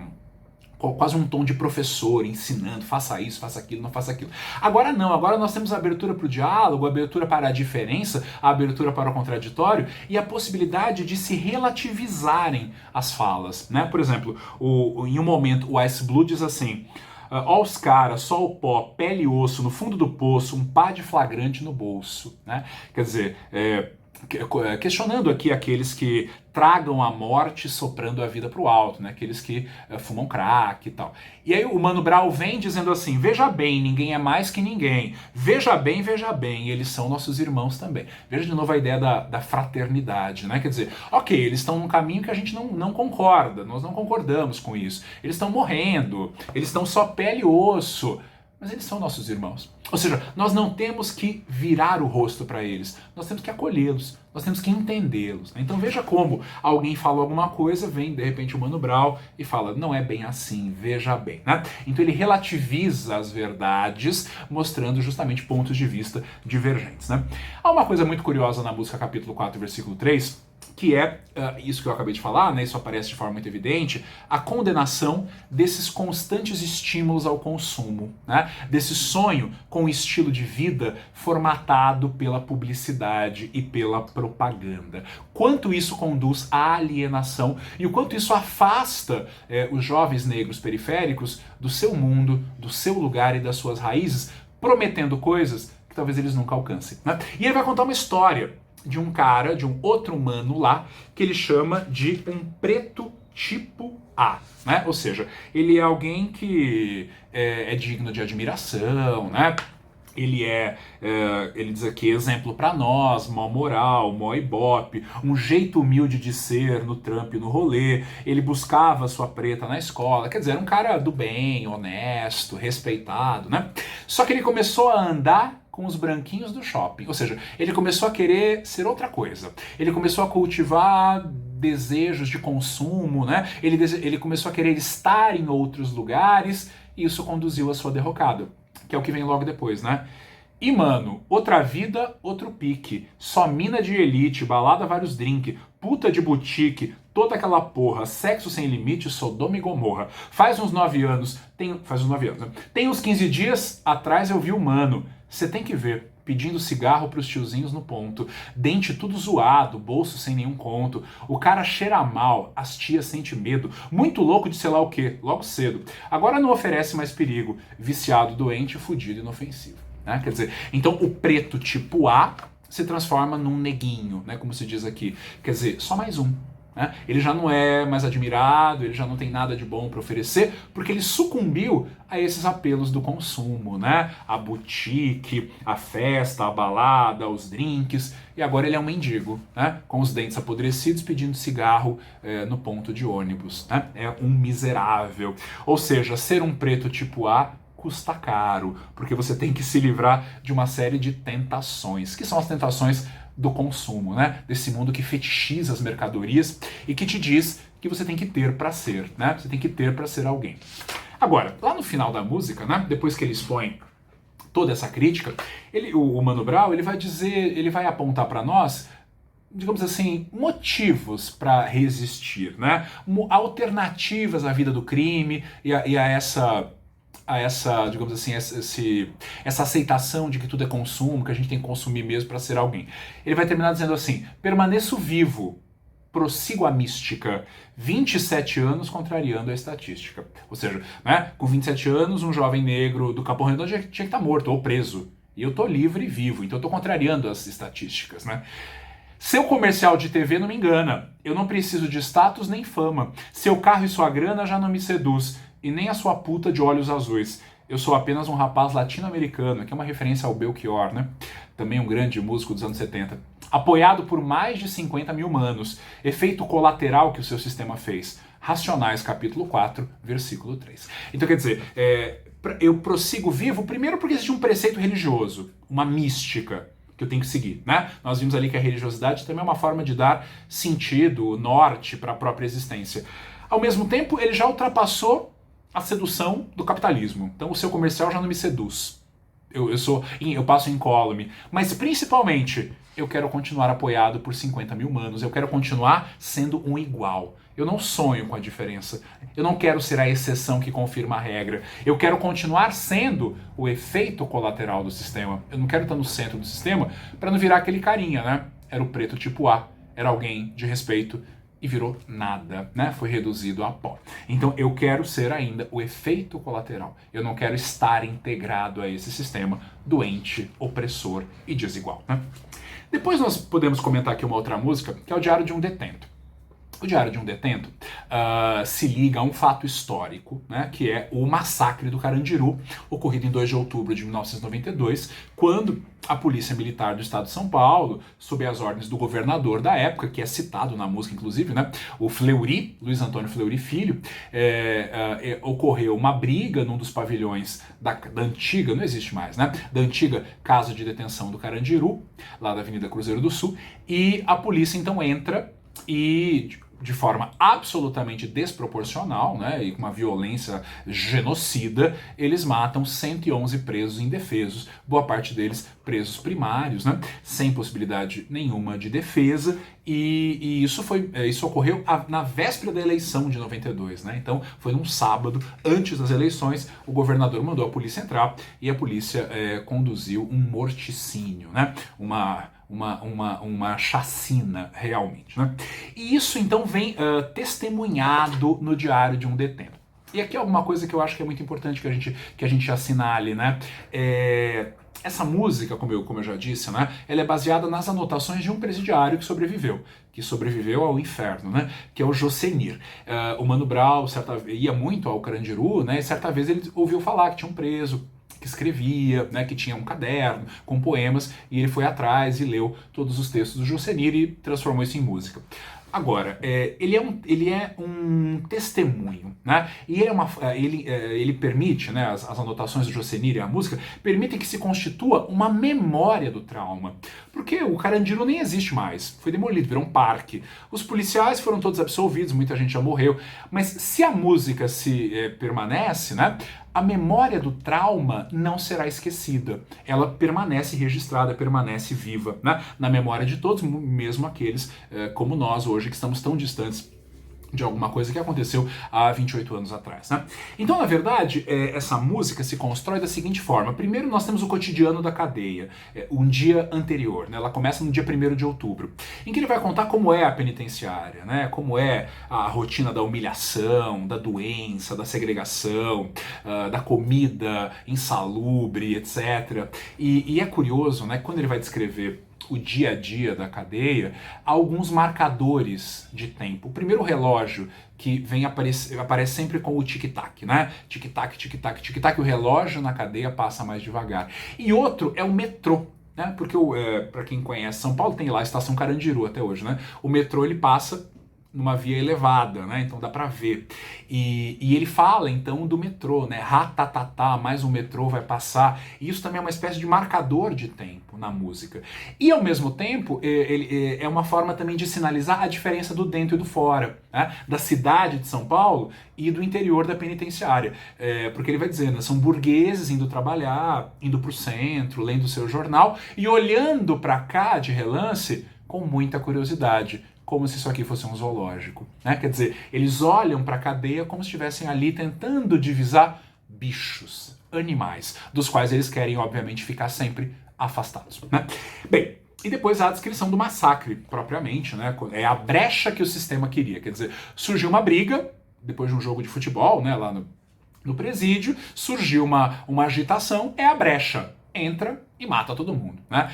quase um tom de professor ensinando, faça isso, faça aquilo, não faça aquilo. Agora não, agora nós temos a abertura para o diálogo, a abertura para a diferença, a abertura para o contraditório e a possibilidade de se relativizarem as falas, né? Por exemplo, em um momento o Ice Blue diz assim: ó os caras, só o pó, pele e osso, no fundo do poço, um pá de flagrante no bolso, né? Quer dizer, questionando aqui aqueles que tragam a morte soprando a vida pro alto, né? Aqueles que fumam crack e tal. E aí o Mano Brown vem dizendo assim: veja bem, ninguém é mais que ninguém. Veja bem, eles são nossos irmãos também. Veja de novo a ideia da fraternidade, né? Quer dizer, ok, eles estão num caminho que a gente não concorda, nós não concordamos com isso. Eles estão morrendo, eles estão só pele e osso, mas eles são nossos irmãos. Ou seja, nós não temos que virar o rosto para eles, nós temos que acolhê-los, nós temos que entendê-los. Então veja como alguém fala alguma coisa, vem de repente o Mano Brown e fala: não é bem assim, veja bem, né? Então ele relativiza as verdades, mostrando justamente pontos de vista divergentes, né? Há uma coisa muito curiosa na música capítulo 4, versículo 3, que é isso que eu acabei de falar, né? Isso aparece de forma muito evidente, a condenação desses constantes estímulos ao consumo, né? Desse sonho com o estilo de vida formatado pela publicidade e pela propaganda. Quanto isso conduz à alienação e o quanto isso afasta os jovens negros periféricos do seu mundo, do seu lugar e das suas raízes, prometendo coisas que talvez eles nunca alcancem, né? E ele vai contar uma história de um cara, de um outro humano lá, que ele chama de um preto tipo A, né? Ou seja, ele é alguém que é digno de admiração, né? Ele diz aqui, exemplo pra nós, mó moral, mó ibope, um jeito humilde de ser no trampo e no rolê, ele buscava sua preta na escola, quer dizer, era um cara do bem, honesto, respeitado, né? Só que ele começou a andar com os branquinhos do shopping, ou seja, ele começou a querer ser outra coisa, ele começou a cultivar desejos de consumo, né? Ele começou a querer estar em outros lugares e isso conduziu à sua derrocada, que é o que vem logo depois, né? E, mano, outra vida, outro pique. Só mina de elite, balada, vários drink, puta de boutique, toda aquela porra, sexo sem limite, Sodoma e Gomorra. Faz uns 9 anos, né? Tem uns 15 dias atrás eu vi o mano. Você tem que ver, pedindo cigarro pros tiozinhos no ponto, dente tudo zoado, bolso sem nenhum conto, o cara cheira mal, as tias sentem medo, muito louco de sei lá o quê, logo cedo. Agora não oferece mais perigo, viciado, doente, fudido, inofensivo. Né? Quer dizer, então o preto tipo A se transforma num neguinho, né? Como se diz aqui. Quer dizer, só mais um. Né? Ele já não é mais admirado, ele já não tem nada de bom para oferecer, porque ele sucumbiu a esses apelos do consumo, né? A boutique, a festa, a balada, os drinks, e agora ele é um mendigo, né? Com os dentes apodrecidos pedindo cigarro no ponto de ônibus, né? É um miserável. Ou seja, ser um preto tipo A custa caro, porque você tem que se livrar de uma série de tentações, que são as tentações do consumo, né? Desse mundo que fetichiza as mercadorias e que te diz que você tem que ter para ser, né? Você tem que ter para ser alguém. Agora, lá no final da música, né? Depois que ele expõe toda essa crítica, o Mano Brown, ele vai apontar para nós, digamos assim, motivos para resistir, né? Alternativas à vida do crime e a essa, digamos assim, essa aceitação de que tudo é consumo, que a gente tem que consumir mesmo para ser alguém. Ele vai terminar dizendo assim: permaneço vivo, prossigo a mística, 27 anos contrariando a estatística. Ou seja, né, com 27 anos, um jovem negro do Capão Redondo tinha que estar morto ou preso. E eu tô livre e vivo, então eu tô contrariando as estatísticas, né? Seu comercial de TV não me engana. Eu não preciso de status nem fama. Seu carro e sua grana já não me seduz. E nem a sua puta de olhos azuis. Eu sou apenas um rapaz latino-americano, que é uma referência ao Belchior, né? Também um grande músico dos anos 70. apoiado por mais de 50 mil manos, efeito colateral que o seu sistema fez. Racionais, capítulo 4, versículo 3. Então, quer dizer, eu prossigo vivo, primeiro porque existe um preceito religioso, uma mística que eu tenho que seguir, né? Nós vimos ali que a religiosidade também é uma forma de dar sentido, norte para a própria existência. Ao mesmo tempo, ele já ultrapassou a sedução do capitalismo. Então, o seu comercial já não me seduz. Eu passo incólume. Mas, principalmente, eu quero continuar apoiado por 50 mil manos. Eu quero continuar sendo um igual. Eu não sonho com a diferença. Eu não quero ser a exceção que confirma a regra. Eu quero continuar sendo o efeito colateral do sistema. Eu não quero estar no centro do sistema para não virar aquele carinha, né? Era o preto tipo A. Era alguém de respeito e virou nada, né? Foi reduzido a pó. Então eu quero ser ainda o efeito colateral. Eu não quero estar integrado a esse sistema doente, opressor e desigual, né? Depois nós podemos comentar aqui uma outra música, que é o Diário de um Detento. O Diário de um Detento se liga a um fato histórico, né, que é o massacre do Carandiru, ocorrido em 2 de outubro de 1992, quando a Polícia Militar do Estado de São Paulo, sob as ordens do governador da época, que é citado na música, inclusive, né, o Fleury, Luiz Antônio Fleury Filho, ocorreu uma briga num dos pavilhões da antiga, não existe mais, né, da antiga Casa de Detenção do Carandiru, lá da Avenida Cruzeiro do Sul, e a polícia então entra e, de forma absolutamente desproporcional, né, e com uma violência genocida, eles matam 111 presos indefesos, boa parte deles presos primários, né, sem possibilidade nenhuma de defesa, e isso ocorreu na véspera da eleição de 92, né, então foi num sábado, antes das eleições, o governador mandou a polícia entrar e a polícia conduziu um morticínio, né, uma chacina, realmente, né? E isso, então, vem testemunhado no Diário de um Detento. E aqui é alguma coisa que eu acho que é muito importante que a gente assinale, né? Essa música, como eu já disse, né? Ela é baseada nas anotações de um presidiário que sobreviveu ao inferno, né? Que é o Jocenir. O Mano Brown ia muito ao Carandiru, né? E certa vez ele ouviu falar que tinha um preso que escrevia, né, que tinha um caderno com poemas, e ele foi atrás e leu todos os textos do Jocenir e transformou isso em música. Agora, ele é um testemunho, né? E ele permite, né, as anotações do Jocenir e a música permitem que se constitua uma memória do trauma. Porque o Carandiru nem existe mais, foi demolido, virou um parque. Os policiais foram todos absolvidos, muita gente já morreu, mas se a música permanece, né, a memória do trauma não será esquecida. Ela permanece registrada, permanece viva, né, na memória de todos, mesmo aqueles como nós hoje, que estamos tão distantes de alguma coisa que aconteceu há 28 anos atrás, né? Então, na verdade, essa música se constrói da seguinte forma. Primeiro, nós temos o cotidiano da cadeia, um dia anterior, né? Ela começa no dia 1º de outubro, em que ele vai contar como é a penitenciária, né? Como é a rotina da humilhação, da doença, da segregação, da comida insalubre, etc. E é curioso, né? Quando ele vai descrever o dia a dia da cadeia, há alguns marcadores de tempo. O primeiro relógio que aparece sempre com o tic-tac, né? Tic-tac, tic-tac, tic-tac, o relógio na cadeia passa mais devagar. E outro é o metrô, né? Porque, para quem conhece São Paulo, tem lá a estação Carandiru até hoje, né? O metrô, ele passa numa via elevada, né? Então dá pra ver. E ele fala, então, do metrô, né? Ratatatá, mais um metrô vai passar. E isso também é uma espécie de marcador de tempo na música. E, ao mesmo tempo, ele é uma forma também de sinalizar a diferença do dentro e do fora, né? Da cidade de São Paulo e do interior da penitenciária. Porque ele vai dizendo, né? São burgueses indo trabalhar, indo pro centro, lendo o seu jornal e olhando pra cá de relance com muita curiosidade, como se isso aqui fosse um zoológico, né? Quer dizer, eles olham para a cadeia como se estivessem ali tentando divisar bichos, animais, dos quais eles querem, obviamente, ficar sempre afastados, né? Bem, e depois há a descrição do massacre, propriamente, né? É a brecha que o sistema queria, quer dizer, surgiu uma briga, depois de um jogo de futebol, né, lá no presídio, surgiu uma agitação, é a brecha. Entra e mata todo mundo, né?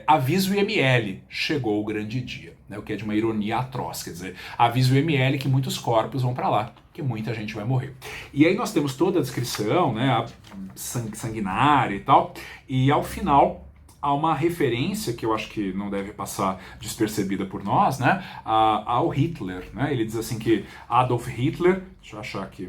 Avisa o IML, chegou o grande dia, né? O que é de uma ironia atroz, quer dizer, avisa o IML que muitos corpos vão para lá, que muita gente vai morrer. E aí nós temos toda a descrição, né, sanguinária e tal, e ao final há uma referência que eu acho que não deve passar despercebida por nós, né, ao Hitler, né? Ele diz assim que Adolf Hitler, deixa eu achar aqui,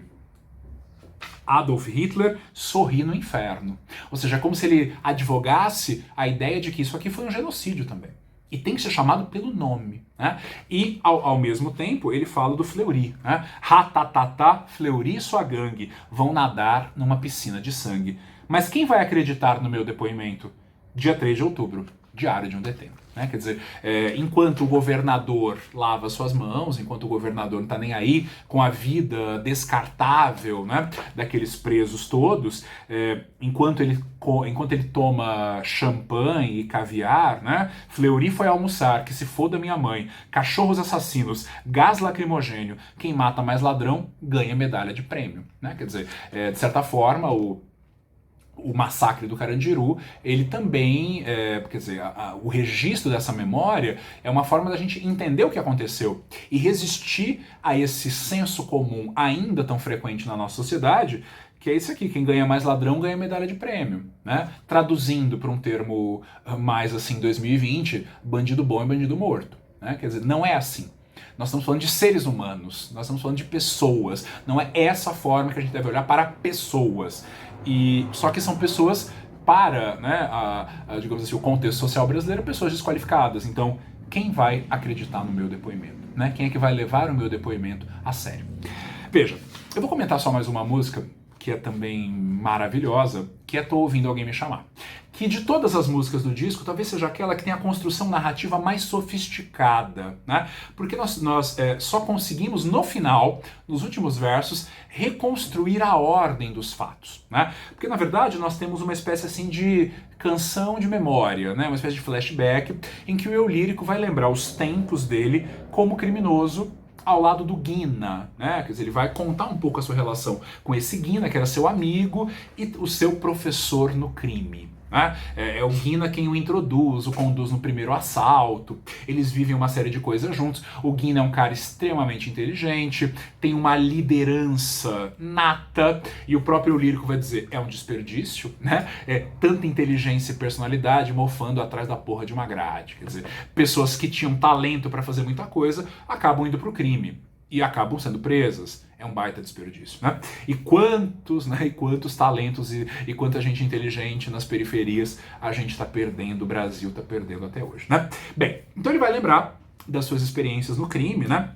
Adolf Hitler sorri no inferno. Ou seja, é como se ele advogasse a ideia de que isso aqui foi um genocídio também. E tem que ser chamado pelo nome. Né? E, ao mesmo tempo, ele fala do Fleury. Né? Ratatatá, Fleury e sua gangue vão nadar numa piscina de sangue. Mas quem vai acreditar no meu depoimento? Dia 3 de outubro, Diário de um Detento. Né? Quer dizer, enquanto o governador lava suas mãos, enquanto o governador não está nem aí com a vida descartável, né, daqueles presos todos, enquanto ele toma champanhe e caviar, né, Fleury foi almoçar, que se foda minha mãe, cachorros assassinos, gás lacrimogênio, quem mata mais ladrão ganha medalha de prêmio. Né? Quer dizer, de certa forma, o massacre do Carandiru, ele também, quer dizer, o registro dessa memória é uma forma da gente entender o que aconteceu e resistir a esse senso comum ainda tão frequente na nossa sociedade, que é isso aqui, quem ganha mais ladrão ganha medalha de prêmio, né? Traduzindo para um termo mais assim, 2020, bandido bom é bandido morto, né? Quer dizer, não é assim. Nós estamos falando de seres humanos, nós estamos falando de pessoas, não é essa forma que a gente deve olhar para pessoas. E só que são pessoas para, né, digamos assim, o contexto social brasileiro, pessoas desqualificadas. Então, quem vai acreditar no meu depoimento? Né? Quem é que vai levar o meu depoimento a sério? Veja, eu vou comentar só mais uma música que é também maravilhosa, que é Tô Ouvindo Alguém Me Chamar. Que de todas as músicas do disco, talvez seja aquela que tem a construção narrativa mais sofisticada, né? Porque nós só conseguimos, no final, nos últimos versos, reconstruir a ordem dos fatos, né? Porque, na verdade, nós temos uma espécie assim de canção de memória, né? Uma espécie de flashback, em que o eu lírico vai lembrar os tempos dele como criminoso, ao lado do Guina, né? Quer dizer, ele vai contar um pouco a sua relação com esse Guina, que era seu amigo e o seu professor no crime. Né? É o Guina quem o introduz, o conduz no primeiro assalto, eles vivem uma série de coisas juntos. O Guina é um cara extremamente inteligente, tem uma liderança nata, e o próprio lírico vai dizer, é um desperdício, né? É tanta inteligência e personalidade mofando atrás da porra de uma grade. Quer dizer, pessoas que tinham talento para fazer muita coisa acabam indo pro crime e acabam sendo presas. É um baita desperdício, né? E quantos talentos e quanta gente inteligente nas periferias a gente está perdendo, o Brasil está perdendo até hoje, né? Bem, então ele vai lembrar das suas experiências no crime, né?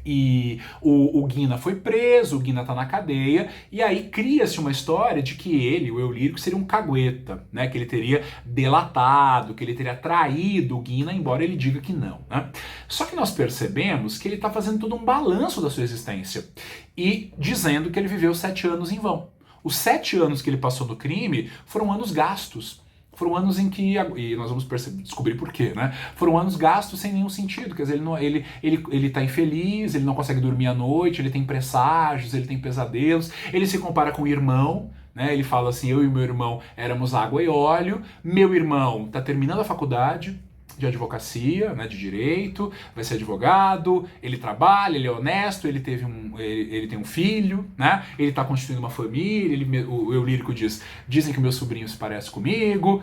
E o Guina foi preso, o Guina tá na cadeia, e aí cria-se uma história de que ele, o eu lírico, seria um cagueta, né? Que ele teria delatado, que ele teria traído o Guina, embora ele diga que não, né? Só que nós percebemos que ele tá fazendo todo um balanço da sua existência e dizendo que ele viveu 7 anos em vão. Os 7 anos que ele passou no crime foram anos gastos. Foram anos em que, e nós vamos descobrir por quê, né? Foram anos gastos sem nenhum sentido, quer dizer, ele tá infeliz, ele não consegue dormir à noite, ele tem presságios, ele tem pesadelos, ele se compara com o irmão, né? Ele fala assim, eu e meu irmão éramos água e óleo, meu irmão tá terminando a faculdade de advocacia, né, de direito, vai ser advogado, ele trabalha, ele é honesto, ele tem um filho, né, ele está constituindo uma família, o eu lírico dizem que meu sobrinho se parece comigo.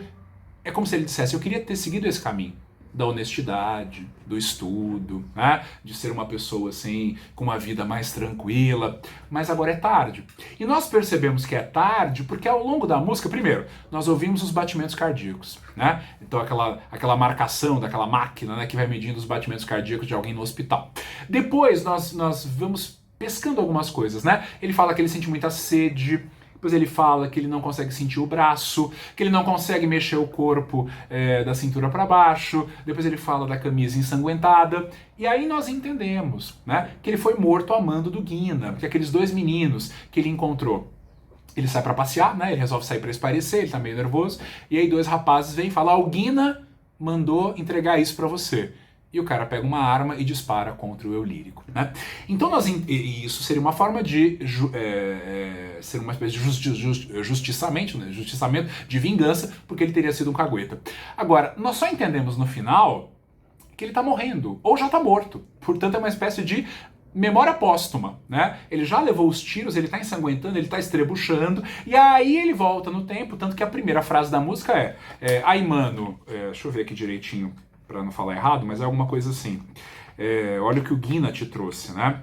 É como se ele dissesse, eu queria ter seguido esse caminho da honestidade, do estudo, né? De ser uma pessoa assim, com uma vida mais tranquila, mas agora é tarde. E nós percebemos que é tarde porque ao longo da música, primeiro, nós ouvimos os batimentos cardíacos, né? Então aquela marcação daquela máquina, né, que vai medindo os batimentos cardíacos de alguém no hospital. Depois nós vamos pescando algumas coisas, né? Ele fala que ele sente muita sede. Depois ele fala que ele não consegue sentir o braço, que ele não consegue mexer o corpo da cintura para baixo. Depois ele fala da camisa ensanguentada. E aí nós entendemos, né, que ele foi morto a mando do Guina, porque aqueles 2 meninos que ele encontrou, ele sai para passear, né, ele resolve sair para espairecer, ele tá meio nervoso, e aí 2 rapazes vêm falar, o Guina mandou entregar isso para você. E o cara pega uma arma e dispara contra o eu lírico, né? Então isso seria uma forma de ser uma espécie de justiçamento, né? Justiçamento de vingança, porque ele teria sido um cagueta. Agora, nós só entendemos no final que ele tá morrendo, ou já tá morto. Portanto, é uma espécie de memória póstuma, né? Ele já levou os tiros, ele tá ensanguentando, ele tá estrebuchando, e aí ele volta no tempo, tanto que a primeira frase da música aí mano, deixa eu ver aqui direitinho, pra não falar errado, mas é alguma coisa assim, olha o que o Guina te trouxe, né?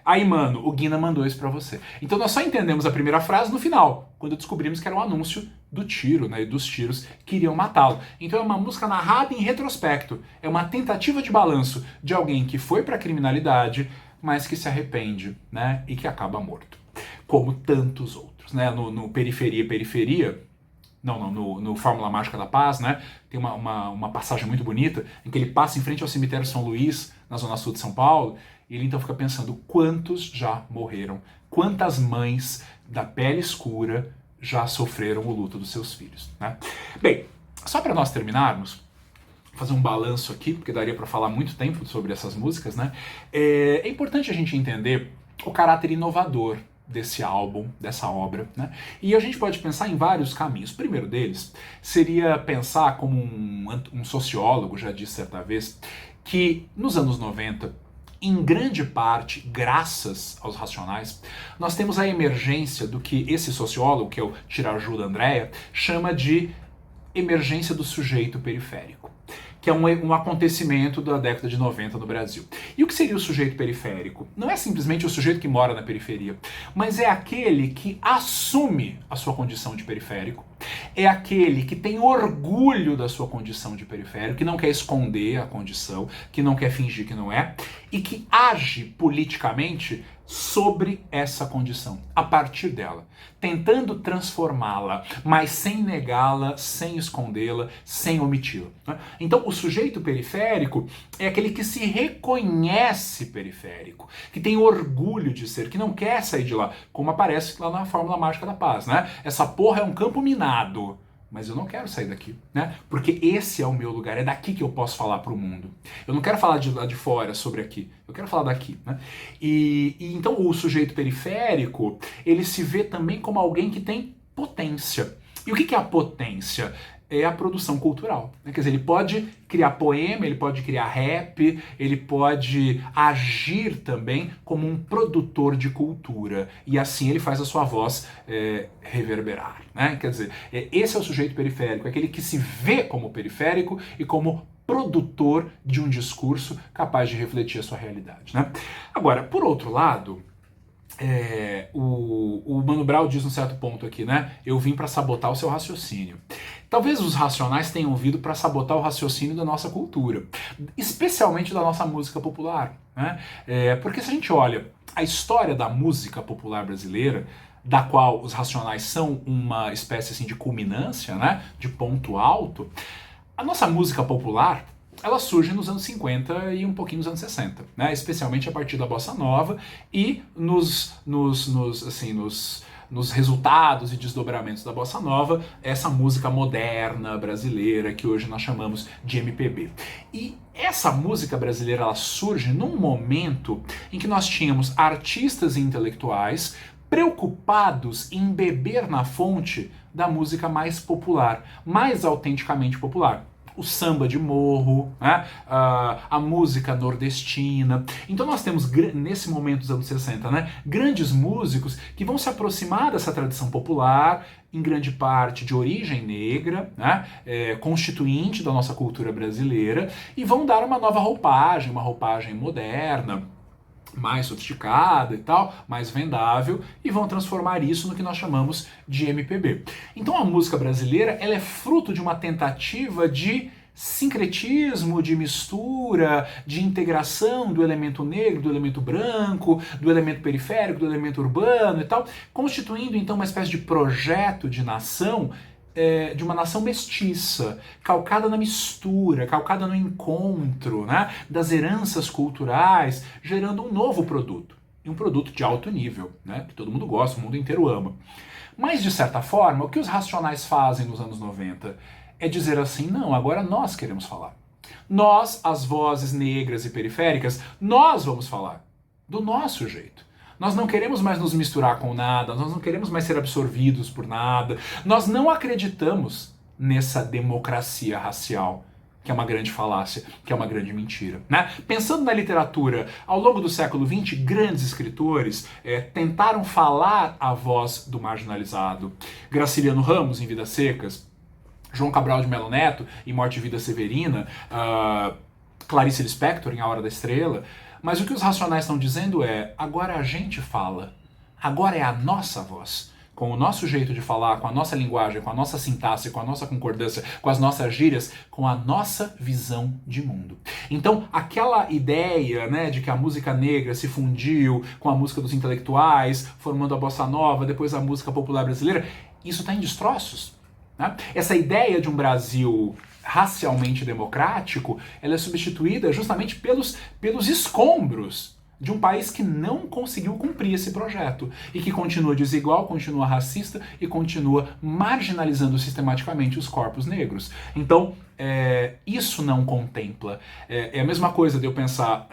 Aí, mano, o Guina mandou isso pra você. Então nós só entendemos a primeira frase no final, quando descobrimos que era um anúncio do tiro, né, e dos tiros que iriam matá-lo. Então é uma música narrada em retrospecto, é uma tentativa de balanço de alguém que foi pra criminalidade, mas que se arrepende, né, e que acaba morto. Como tantos outros, né, no Periferia, no Fórmula Mágica da Paz, né, tem uma passagem muito bonita, em que ele passa em frente ao cemitério São Luís, na zona sul de São Paulo, e ele então fica pensando quantos já morreram, quantas mães da pele escura já sofreram o luto dos seus filhos, né? Bem, só para nós terminarmos, fazer um balanço aqui, porque daria para falar muito tempo sobre essas músicas, né? É importante a gente entender o caráter inovador desse álbum, dessa obra, né? E a gente pode pensar em vários caminhos. O primeiro deles seria pensar como um sociólogo já disse certa vez, que nos anos 90, em grande parte, graças aos Racionais, nós temos a emergência do que esse sociólogo, que é o Tirajuda Andréa, chama de emergência do sujeito periférico, que é um acontecimento da década de 90 no Brasil. E o que seria o sujeito periférico? Não é simplesmente o sujeito que mora na periferia, mas é aquele que assume a sua condição de periférico, é aquele que tem orgulho da sua condição de periférico, que não quer esconder a condição, que não quer fingir que não é, e que age politicamente sobre essa condição, a partir dela, tentando transformá-la, mas sem negá-la, sem escondê-la, sem omiti-la, né? Então, o sujeito periférico é aquele que se reconhece periférico, que tem orgulho de ser, que não quer sair de lá, como aparece lá na Fórmula Mágica da Paz, né? Essa porra é um campo minado, mas eu não quero sair daqui, né? Porque esse é o meu lugar, é daqui que eu posso falar para o mundo. Eu não quero falar de lá de fora sobre aqui, eu quero falar daqui, né? E então o sujeito periférico, ele se vê também como alguém que tem potência. E o que é a potência? É a produção cultural, né? Quer dizer, ele pode criar poema, ele pode criar rap, ele pode agir também como um produtor de cultura, e assim ele faz a sua voz reverberar, né? Quer dizer, esse é o sujeito periférico, é aquele que se vê como periférico e como produtor de um discurso capaz de refletir a sua realidade, né? Agora, por outro lado, o Mano Brown diz num certo ponto aqui, né? Eu vim para sabotar o seu raciocínio. Talvez os Racionais tenham vindo para sabotar o raciocínio da nossa cultura, especialmente da nossa música popular, né? Porque se a gente olha a história da música popular brasileira, da qual os Racionais são uma espécie assim, de culminância, né? De ponto alto, a nossa música popular, ela surge nos anos 50 e um pouquinho nos anos 60, né? Especialmente a partir da Bossa Nova e nos resultados e desdobramentos da Bossa Nova, essa música moderna brasileira que hoje nós chamamos de MPB. E essa música brasileira ela surge num momento em que nós tínhamos artistas e intelectuais preocupados em beber na fonte da música mais popular, mais autenticamente popular. O samba de morro, né? A música nordestina. Então nós temos, nesse momento dos anos 60, né? Grandes músicos que vão se aproximar dessa tradição popular, em grande parte de origem negra, né? Constituinte da nossa cultura brasileira, e vão dar uma nova roupagem, uma roupagem moderna, mais sofisticada e tal, mais vendável, e vão transformar isso no que nós chamamos de MPB. Então a música brasileira ela é fruto de uma tentativa de sincretismo, de mistura, de integração do elemento negro, do elemento branco, do elemento periférico, do elemento urbano e tal, constituindo então uma espécie de projeto de nação, de uma nação mestiça, calcada na mistura, calcada no encontro, né, das heranças culturais, gerando um novo produto, e um produto de alto nível, né, que todo mundo gosta, o mundo inteiro ama. Mas, de certa forma, o que os Racionais fazem nos anos 90 é dizer assim, não, agora nós queremos falar. Nós, as vozes negras e periféricas, nós vamos falar do nosso jeito. Nós não queremos mais nos misturar com nada, nós não queremos mais ser absorvidos por nada, nós não acreditamos nessa democracia racial que é uma grande falácia, que é uma grande mentira, né? Pensando na literatura, ao longo do século XX, grandes escritores tentaram falar a voz do marginalizado. Graciliano Ramos, em Vidas Secas, João Cabral de Melo Neto, em Morte e Vida Severina, Clarice Lispector, em A Hora da Estrela. Mas o que os Racionais estão dizendo é, agora a gente fala, agora é a nossa voz. Com o nosso jeito de falar, com a nossa linguagem, com a nossa sintaxe, com a nossa concordância, com as nossas gírias, com a nossa visão de mundo. Então, aquela ideia, né, de que a música negra se fundiu com a música dos intelectuais, formando a bossa nova, depois a música popular brasileira, isso está em destroços. Né? Essa ideia de um Brasil racialmente democrático, ela é substituída justamente pelos escombros de um país que não conseguiu cumprir esse projeto e que continua desigual, continua racista e continua marginalizando sistematicamente os corpos negros. Então, isso não contempla. É a mesma coisa de eu pensar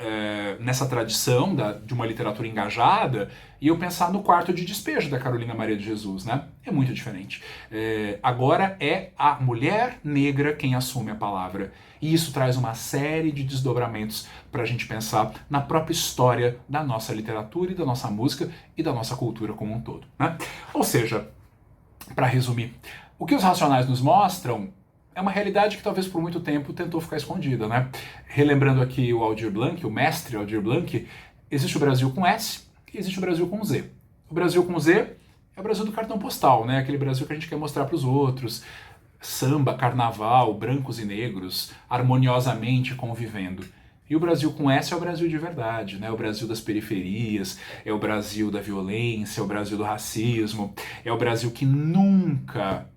nessa tradição de uma literatura engajada e eu pensar no Quarto de Despejo da Carolina Maria de Jesus, né? É muito diferente. Agora é a mulher negra quem assume a palavra. E isso traz uma série de desdobramentos para a gente pensar na própria história da nossa literatura e da nossa música e da nossa cultura como um todo, né? Ou seja, para resumir, o que os Racionais nos mostram é uma realidade que talvez por muito tempo tentou ficar escondida, né? Relembrando aqui o Aldir Blanc, o mestre Aldir Blanc, existe o Brasil com S e existe o Brasil com Z. O Brasil com Z é o Brasil do cartão postal, né? Aquele Brasil que a gente quer mostrar para os outros. Samba, carnaval, brancos e negros, harmoniosamente convivendo. E o Brasil com S é o Brasil de verdade, né? O Brasil das periferias, é o Brasil da violência, é o Brasil do racismo, é o Brasil que nunca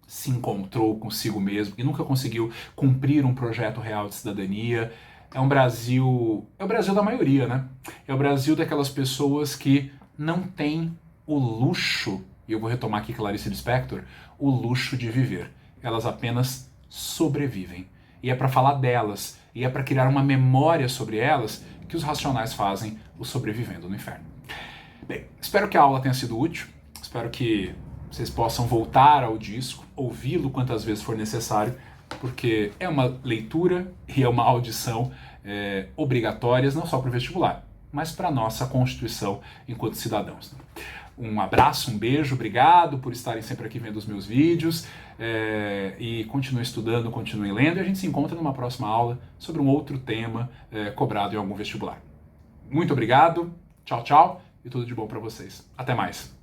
se encontrou consigo mesmo, que nunca conseguiu cumprir um projeto real de cidadania. É o Brasil da maioria, né? É o Brasil daquelas pessoas que não têm o luxo, e eu vou retomar aqui Clarice Lispector, o luxo de viver. Elas apenas sobrevivem. E é para falar delas, e é para criar uma memória sobre elas que os Racionais fazem o Sobrevivendo no Inferno. Bem, espero que a aula tenha sido útil, espero que vocês possam voltar ao disco, ouvi-lo quantas vezes for necessário, porque é uma leitura e é uma audição obrigatórias não só para o vestibular, mas para a nossa constituição enquanto cidadãos. Um abraço, um beijo, obrigado por estarem sempre aqui vendo os meus vídeos e continuem estudando, continuem lendo e a gente se encontra numa próxima aula sobre um outro tema cobrado em algum vestibular. Muito obrigado, tchau, tchau e tudo de bom para vocês. Até mais.